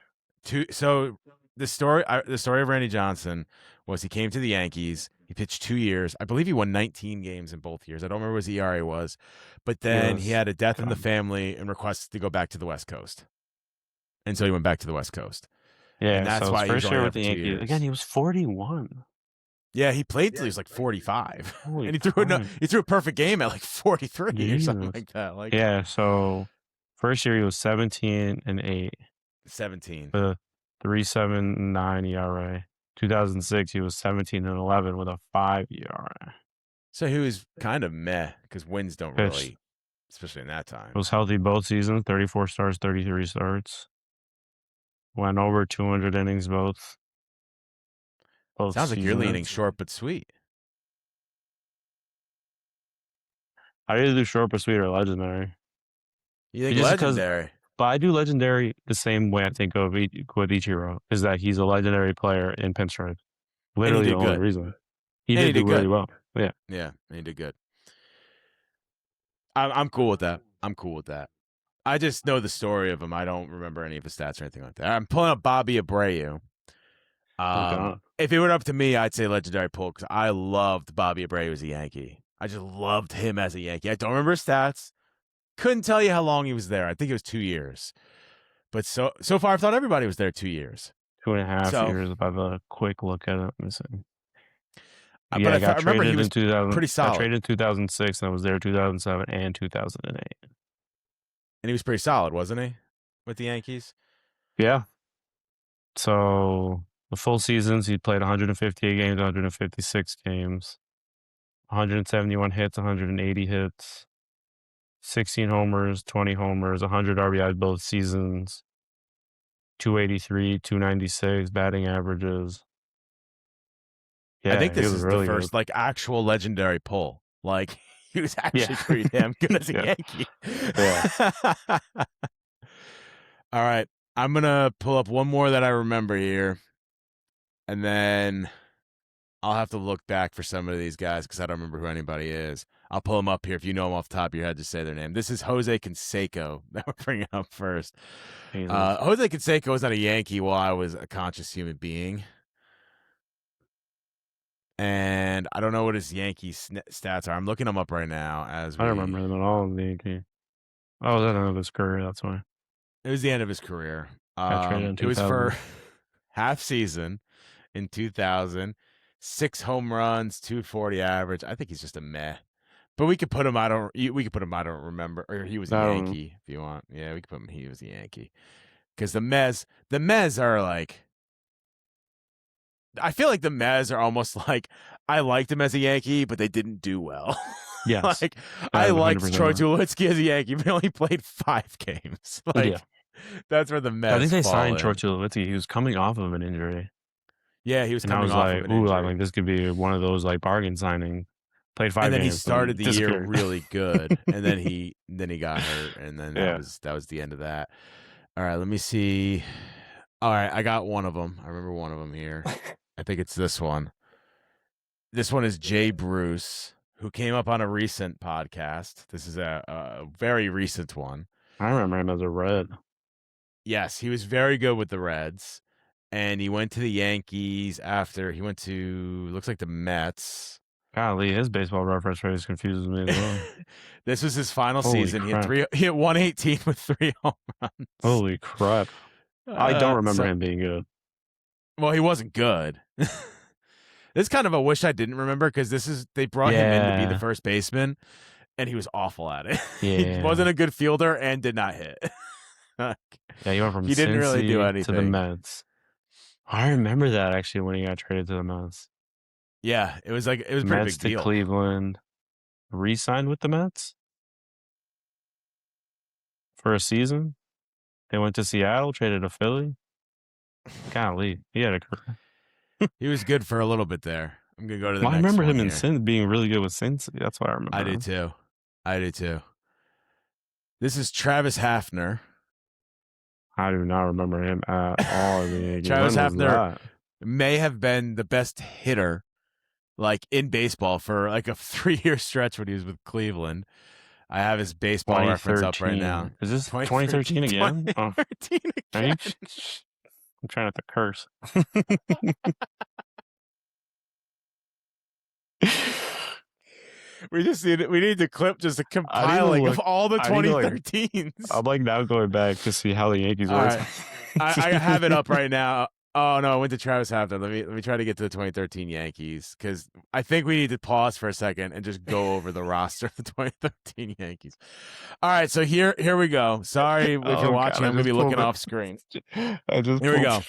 So the story of Randy Johnson was he came to the Yankees. He pitched 2 years. I believe he won 19 games in both years. I don't remember what his ERA was, but then he had a death in the family and requested to go back to the West Coast, and so he went back to the West Coast. Yeah, and that's why he was only there for 2 years. Again, he was 41. Yeah, he played till he was like 45, Holy and he threw a perfect game at like 43 or something like that. Like, yeah, so first year he was 17-8. 17. With a 3.79 ERA. 2006 he was 17-11 with a 5 ERA. So he was kind of meh because wins don't really, especially in that time. Was healthy both seasons, 34 starts, 33 starts. Went over 200 innings both Sounds like you're seasons. leaning short but sweet. I either do short but sweet or legendary. You think legendary? But I do legendary the same way I think of with Ichiro, is that he's a legendary player in pinstripe. Literally the only reason. He did do really well. Yeah. Yeah, he did good. I'm cool with that. I just know the story of him. I don't remember any of his stats or anything like that. I'm pulling up Bobby Abreu. If it were up to me, I'd say legendary pull because I loved Bobby Abreu as a Yankee. I just loved him as a Yankee. I don't remember his stats. Couldn't tell you how long he was there. I think it was 2 years. But so far, I thought everybody was there 2 years. 2.5 years. If I have a quick look at it, missing. But I remember he was pretty solid. I traded in 2006, and I was there 2007 and 2008. And he was pretty solid, wasn't he, with the Yankees? Yeah. So The full seasons, he played 158 games, 156 games, 171 hits, 180 hits, 16 homers, 20 homers, 100 RBIs both seasons, 283, 296 batting averages. I Yeah, think he this was is the really first good. like actual legendary pull. Like he was actually Yeah. pretty damn good as a Yeah. Yankee. Yeah. All right. I'm gonna pull up one more that I remember here, and then I'll have to look back for some of these guys because I don't remember who anybody is. I'll pull them up here. If you know them off the top of your head, just say their name. This is Jose Canseco that we're bringing up first. Jesus. Jose Canseco was not a Yankee while I was a conscious human being. And I don't know what his Yankee stats are. I'm looking them up right now as I don't we. remember him at all in the Yankee. Oh, that end of his career, that's why. It was the end of his career. Got traded in It was 2000. for half season in 2000. 6 home runs, 240 average. I think he's just a meh. But we could put him. We could put him. I don't remember. Or he was a I don't know. Yankee if you want. Yeah, we could put him. He was a Yankee because the Mez are like. I feel like the Mez are almost like I liked him as a Yankee, but they didn't do well. Yes. Like I liked 100%. Troy Tulowitzki as a Yankee, but he only played 5 games. Like Yeah. that's where the Mez. I think they fall signed in. Troy Tulowitzki. He was coming off of an injury. Yeah, he was And I coming was off like, of an ooh, injury. I'm like, this could be one of those like bargain signing. Played 5 and then games. he started the year disappeared. really good, and then he got hurt, and then Yeah. that was the end of that. All right, let me see. All right, I got one of them. I remember one of them here. I think it's this one. This one is Jay Bruce, who came up on a recent podcast. This is a very recent one. I remember him as a Red. Yes, he was very good with the Reds, and he went to the Yankees after he went to looks like the Mets. Golly, his baseball reference race confuses me as well. This was his final Holy season. crap. He hit 118 with 3 home runs. Holy crap. I don't remember him being good. Well, he wasn't good. This is kind of a wish I didn't remember because they brought him in to be the first baseman, and he was awful at it. Yeah. He wasn't a good fielder and did not hit. Yeah, he went from he didn't really do Cincy anything to the Mets. I remember that actually when he got traded to the Mets. Yeah, it was a pretty Mets big to deal. Cleveland, re-signed with the Mets for a season. They went to Seattle, traded to Philly. Golly, he had a career. He was good for a little bit there. I'm gonna go to the Well, I next remember one him in here. Cincy being really good with Cincy. That's why I remember. I do too. I do too. This is Travis Hafner. I do not remember him at all. Travis Hafner may have been the best hitter like in baseball for like a 3-year stretch when he was with Cleveland. I have his baseball reference up right now. Is this 2013 again? 2013 again. I'm trying not to curse. We need to clip just a compiling of all the 2013s. I'm like now going back to see how the Yankees were. Right. I have it up right now. Oh no, I went to Travis Hafner. Let me try to get to the 2013 Yankees because I think we need to pause for a second and just go over the roster of the 2013 Yankees. All right, so here we go. Sorry if you're watching, I'm gonna be looking off screen. Here we go.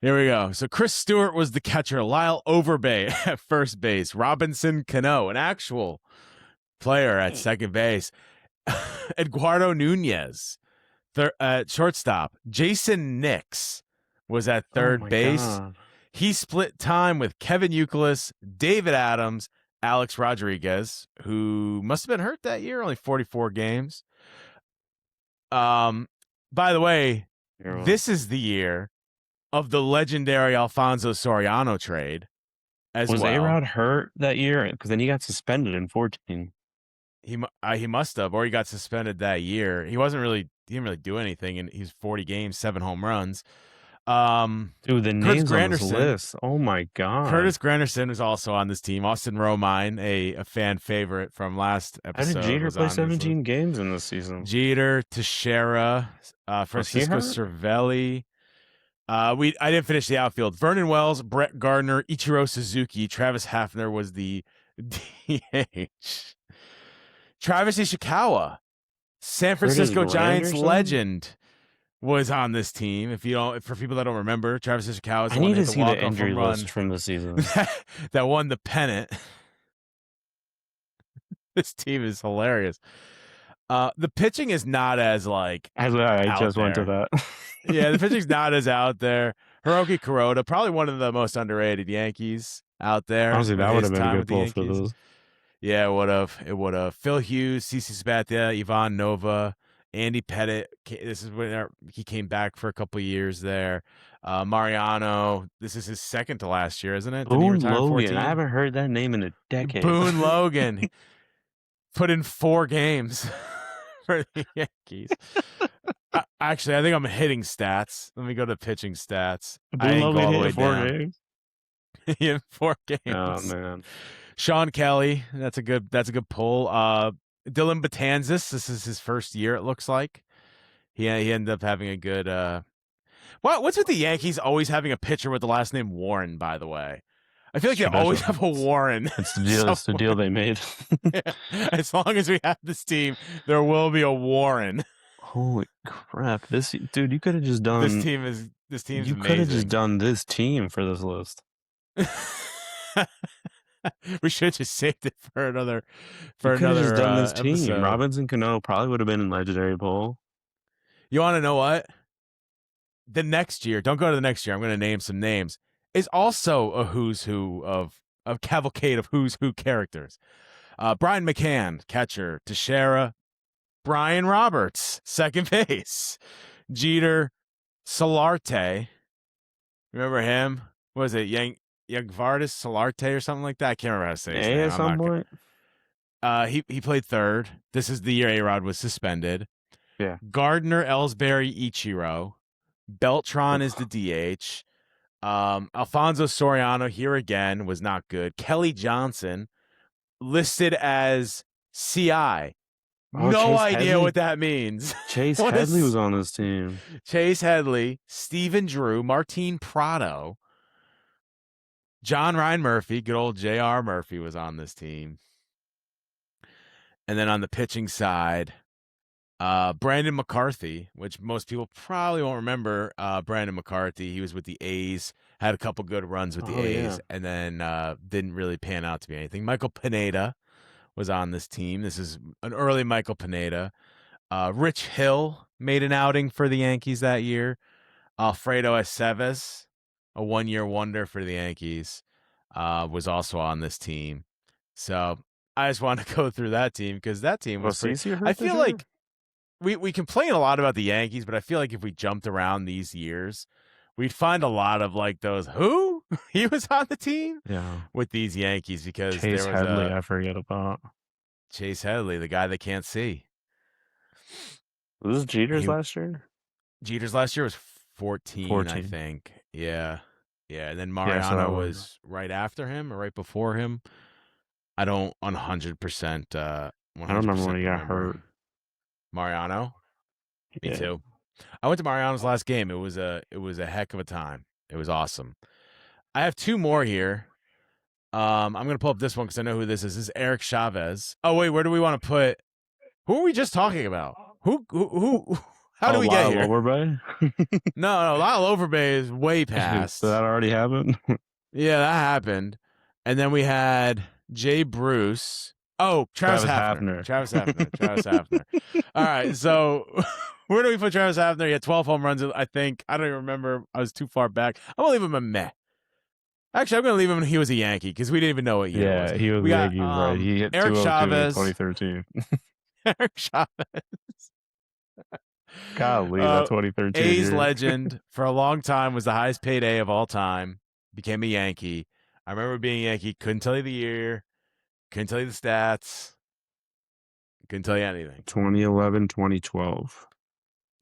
Here we go. So Chris Stewart was the catcher. Lyle Overbay at first base. Robinson Cano, an actual player at second base. Eduardo Nunez, shortstop. Jason Nix was at third base. God. He split time with Kevin Youkilis, David Adams, Alex Rodriguez, who must have been hurt that year, only 44 games. By the way, this is the year of the legendary Alfonso Soriano trade as well. Was A-Rod hurt that year? Because then he got suspended in 14. He must have, or he got suspended that year. He didn't really do anything, and he's 40 games, 7 home runs. Dude, the names on this list. Oh my God. Curtis Granderson was also on this team. Austin Romine, a fan favorite from last episode. How did Jeter play 17 games in this season? Jeter, Teixeira, Francisco Cervelli. I didn't finish the outfield. Vernon Wells, Brett Gardner, Ichiro Suzuki, Travis Hafner was the DH. Travis Ishikawa, San Francisco Giants legend, was on this team. If you don't, for people that don't remember, Travis Ishikawa is I the one need that hit to the see the walk-off injury home run list from the season. that won the pennant. This team is hilarious. The pitching is not as like I out just went to there. that. Yeah, the pitching's not as out there. Hiroki Kuroda, probably one of the most underrated Yankees out there. Honestly, With that would his have been a time good with the pull for Yankees. this. Yeah, it would have. It would have. Phil Hughes, CC Sabathia, Ivan Nova, Andy Pettit. This is when he came back for a couple years there. Mariano. This is his second to last year, isn't it? Didn't he Boone retire in Logan. 14? I haven't heard that name in a decade. Boone Logan put in 4 games for the Yankees. Actually, I think I'm hitting stats. Let me go to pitching stats. I Boone didn't go Logan all the way hit 4 down. games. In 4 games. Oh man. Sean Kelly, that's a good pull. Dylan Betanzas, this is his first year, it looks like. He ended up having a good what's with the Yankees always having a pitcher with the last name Warren, by the way? I feel like they always have a Warren. It's the deal. It's the deal they made. Yeah. As long as we have this team, there will be a Warren. Holy crap! This dude, you could have just done. This team's You amazing. could have just done this team for this list. We should have just saved it for another. You could have just done this team. Episode. Robinson Cano probably would have been in legendary poll. You want to know what? The next year, don't go to the next year. I'm going to name some names. Is also a who's who of cavalcade of who's who characters. Brian McCann, catcher. Teixeira. Brian Roberts, second base. Jeter. Solarte. Remember him? What was it? Yangvardis Solarte or something like that? I can't remember how to say his name. At some point. He played third. This is the year A-Rod was suspended. Yeah. Gardner, Ellsbury, Ichiro. Beltran is the DH. Alfonso Soriano here again was not good. Kelly Johnson listed as CI. No Chase idea Headley? what that means. Chase What Headley is- was on this team. Chase Headley, Steven Drew, Martin Prado, John Ryan Murphy, good old J.R. Murphy was on this team. And then on the pitching side, Brandon McCarthy, which most people probably won't remember. Brandon McCarthy, he was with the A's, had a couple good runs with the A's, and then didn't really pan out to be anything. Michael Pineda was on this team. This is an early Michael Pineda. Rich Hill made an outing for the Yankees that year. Alfredo Aceves, a one-year wonder for the Yankees, was also on this team. So I just want to go through that team because that team was pretty. I feel like we complain a lot about the Yankees, but I feel like if we jumped around these years, we'd find a lot of like those who he was on the team with these Yankees because Chase there was Headley, I forget about. Chase Headley, the guy they can't see. Was this Jeter's last year? Jeter's last year was 14. I think. Yeah. And then Mariano was right after him or right before him. I don't 100%. I don't remember when he got hurt. Mariano. Me too. I went to Mariano's last game. It was a heck of a time. It was awesome. I have 2 more here. I'm gonna pull up this one because I know who this is. This is Eric Chavez. Oh wait, where do we want to put? Who are we just talking about? Who? How do we get here? Overbay? No, Lyle Overbay is way past. So that already happened? Yeah, that happened. And then we had Jay Bruce. Oh, Travis Hafner. Travis Hafner. All right, so where do we put Travis Hafner? He had 12 home runs, I think. I don't even remember. I was too far back. I'm going to leave him a meh. Actually, I'm going to leave him he was a Yankee because we didn't even know what year it was. Yeah, he was a Yankee, right. He hit Eric 202 Chavez. in 2013. Eric Chavez. Golly, that 2013 A's year. legend for a long time was the highest paid A of all time. Became a Yankee. I remember being a Yankee. Couldn't tell you the year. Couldn't tell you the stats. Couldn't tell you anything. 2011, 2012.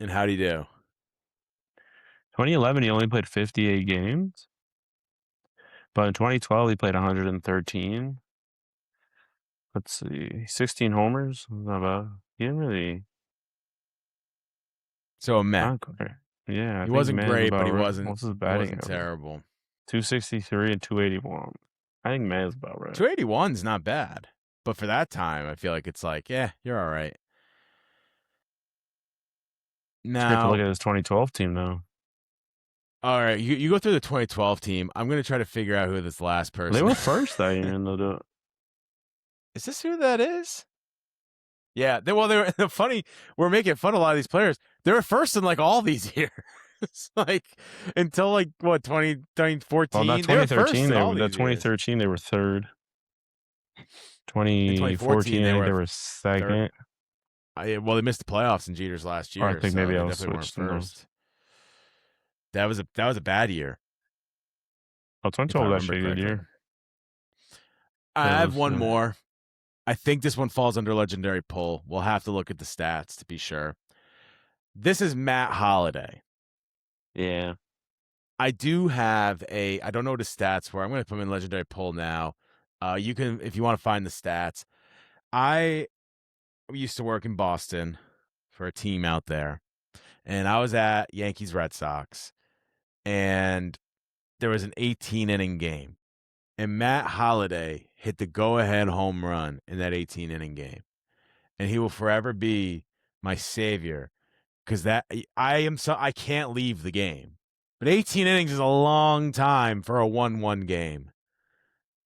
And how'd he do? 2011, he only played 58 games. But in 2012, he played 113. Let's see. 16 homers. Not bad. He didn't really. So a meh. Yeah. He wasn't great, but he What's his batting wasn't terrible. 263 and 281. I think May is about right. 281's not bad. But for that time, I feel like it's like, yeah, you're all right. It's great to look Now, at his 2012 team now. all right, you go through the 2012 team. I'm going to try to figure out who this last They person were is. first that year in the. Is this who that is? Yeah, they were funny. We're making fun of a lot of these players. They were first in like all these years, like until like what 2014. Well, not They were first 2013. in all That these years. 2013 they were third. In 2014, 2014, I they think were they were third. second. Well, they missed the playoffs in Jeter's last Or I year, think so maybe they I was definitely weren't switched in those. first. That was a bad year, Oh, if I 2012 was remember actually a good correctly. year. I It have was, one more. I think this one falls under legendary pull. We'll have to look at the stats to be sure. This is Matt Holliday. yeah. I do have I don't know what his stats were. I'm going to put him in legendary pull now. You can, if you want to find the stats. I used to work in Boston for a team out there, and I was at Yankees Red Sox, and there was an 18 inning game, and Matt Holliday hit the go ahead home run in that 18 inning game, and he will forever be my savior because I can't leave the game. But 18 innings is a long time for a 1-1 game.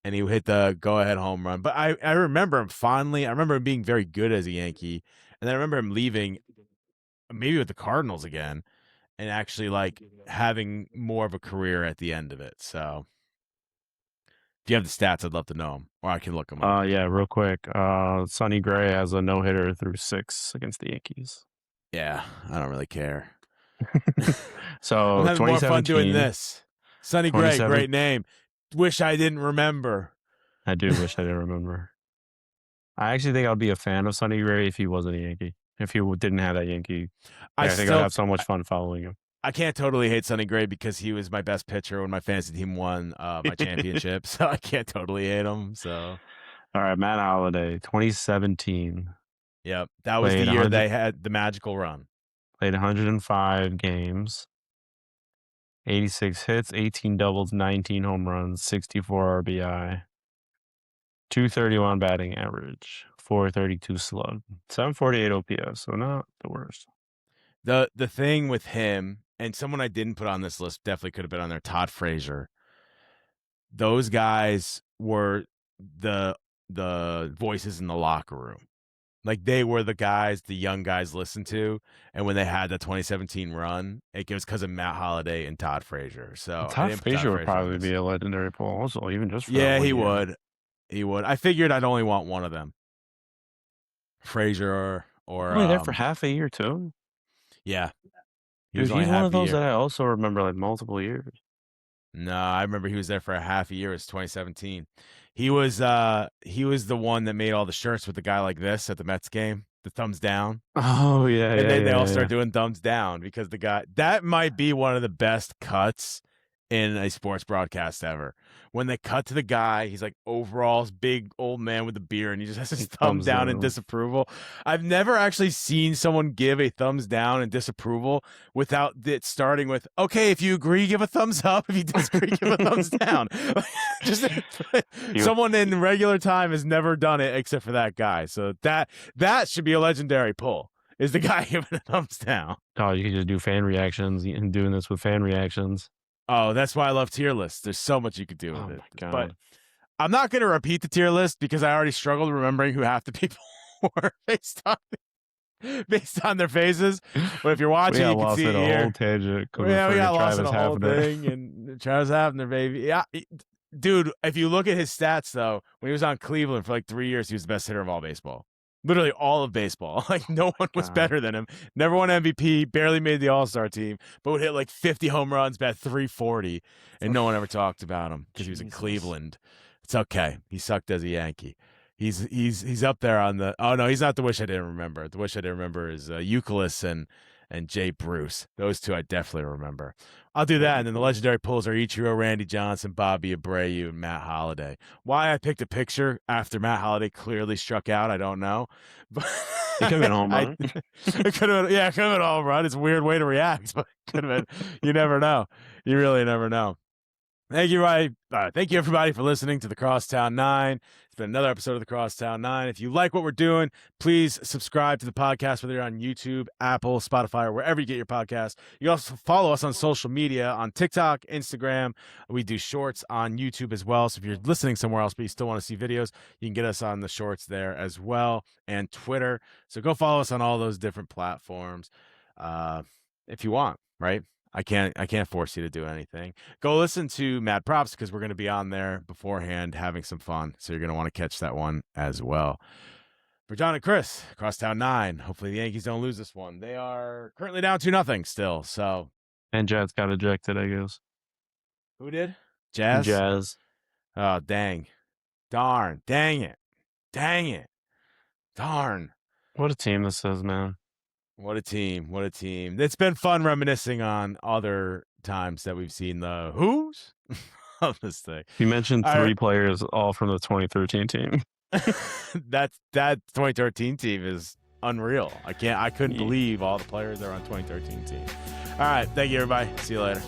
And he hit the go-ahead home run. But I remember him fondly. I remember him being very good as a Yankee. And then I remember him leaving maybe with the Cardinals again and actually like having more of a career at the end of it. So if you have the stats, I'd love to know them, or I can look them up. Yeah, real quick. Sonny Gray has a no-hitter through 6 against the Yankees. Yeah, I don't really care. So I'm having more fun doing 2017. this. Sonny Gray, great name. Wish I didn't remember. I do wish I didn't remember. I actually think I'd be a fan of Sonny Gray if he wasn't a Yankee. If he didn't have that Yankee, I think I'd have so much fun following him. I can't totally hate Sonny Gray because he was my best pitcher when my fantasy team won my championship. So I can't totally hate him. So, all right, Matt Holliday, 2017. Yep, that was the year they had the magical run. Played 105 games, 86 hits, 18 doubles, 19 home runs, 64 RBI, 231 batting average, 432 slug, 748 OPS. So not the worst. The thing with him, and someone I didn't put on this list definitely could have been on there, Todd Frazier. Those guys were the voices in the locker room. Like they were the guys the young guys listened to, and when they had the 2017 run, it was because of Matt Holliday and Todd Frazier. So Todd Frazier would probably be a legendary pull, also, even just for yeah, he would. He would. I figured I'd only want one of them, Frazier or only there for half a year too. Yeah, he's one of those that I also remember like multiple years. No, I remember he was there for a half a year. It was 2017. He was the one that made all the shirts with the guy like this at the Mets game, the thumbs down. Oh yeah, and then they all start doing thumbs down because the guy that might be one of the best cuts in a sports broadcast ever. When they cut to the guy, he's like overalls, big old man with a beard, and he just has his thumb down in disapproval. I've never actually seen someone give a thumbs down in disapproval without it starting with, okay, if you agree, give a thumbs up. If you disagree, give a thumbs down. Just someone in regular time has never done it except for that guy. So that should be a legendary pull. Is the guy giving a thumbs down? Oh, you can just do fan reactions and doing this with fan reactions. Oh, that's why I love tier lists. There's so much you could do with it. My God. But I'm not going to repeat the tier list because I already struggled remembering who half the people were based on their faces. But if you're watching, you can see it here. Whole tangent. Yeah, we got lost in the whole thing. And Travis Hafner, baby. Yeah, dude, if you look at his stats, though, when he was on Cleveland for like 3 years, he was the best hitter of all baseball. Literally all of baseball. Like no one was better than him. Never won MVP, barely made the All-Star team, but would hit like 50 home runs, bat 340, and no one ever talked about him because he was in Cleveland. It's okay. He sucked as a Yankee. He's up there on the. Oh no, he's not the wish I didn't remember. The wish I didn't remember is Youkilis and Jay Bruce. Those two I definitely remember. I'll do that, and then the legendary pulls are Ichiro, Randy Johnson, Bobby Abreu, and Matt Holliday. Why I picked a picture after Matt Holliday clearly struck out, I don't know. But it could have been home run. It could have been home run. It's a weird way to react, but it could have been. You never know. You really never know. Thank you, everybody, for listening to the Crosstown Nine. It's been another episode of the Crosstown Nine. If you like what we're doing, please subscribe to the podcast, whether you're on YouTube, Apple, Spotify, or wherever you get your podcasts. You can also follow us on social media on TikTok, Instagram. We do shorts on YouTube as well. So if you're listening somewhere else, but you still want to see videos, you can get us on the shorts there as well, and Twitter. So go follow us on all those different platforms if you want, right? I can't force you to do anything. Go listen to Mad Props because we're going to be on there beforehand having some fun. So you're going to want to catch that one as well. For John and Chris, Crosstown 9. Hopefully the Yankees don't lose this one. They are currently down 2-0 still. So And Jazz got ejected, I guess. who did? Jazz? Jazz. Oh, dang. Darn. Dang it. Dang it. Darn. What a team this is, man. What a team. What a team. It's been fun reminiscing on other times that we've seen the who's of this thing. You mentioned three players all from the 2013 team. that 2013 team is unreal. I couldn't believe all the players that are on 2013 team. All right. Thank you, everybody. See you later.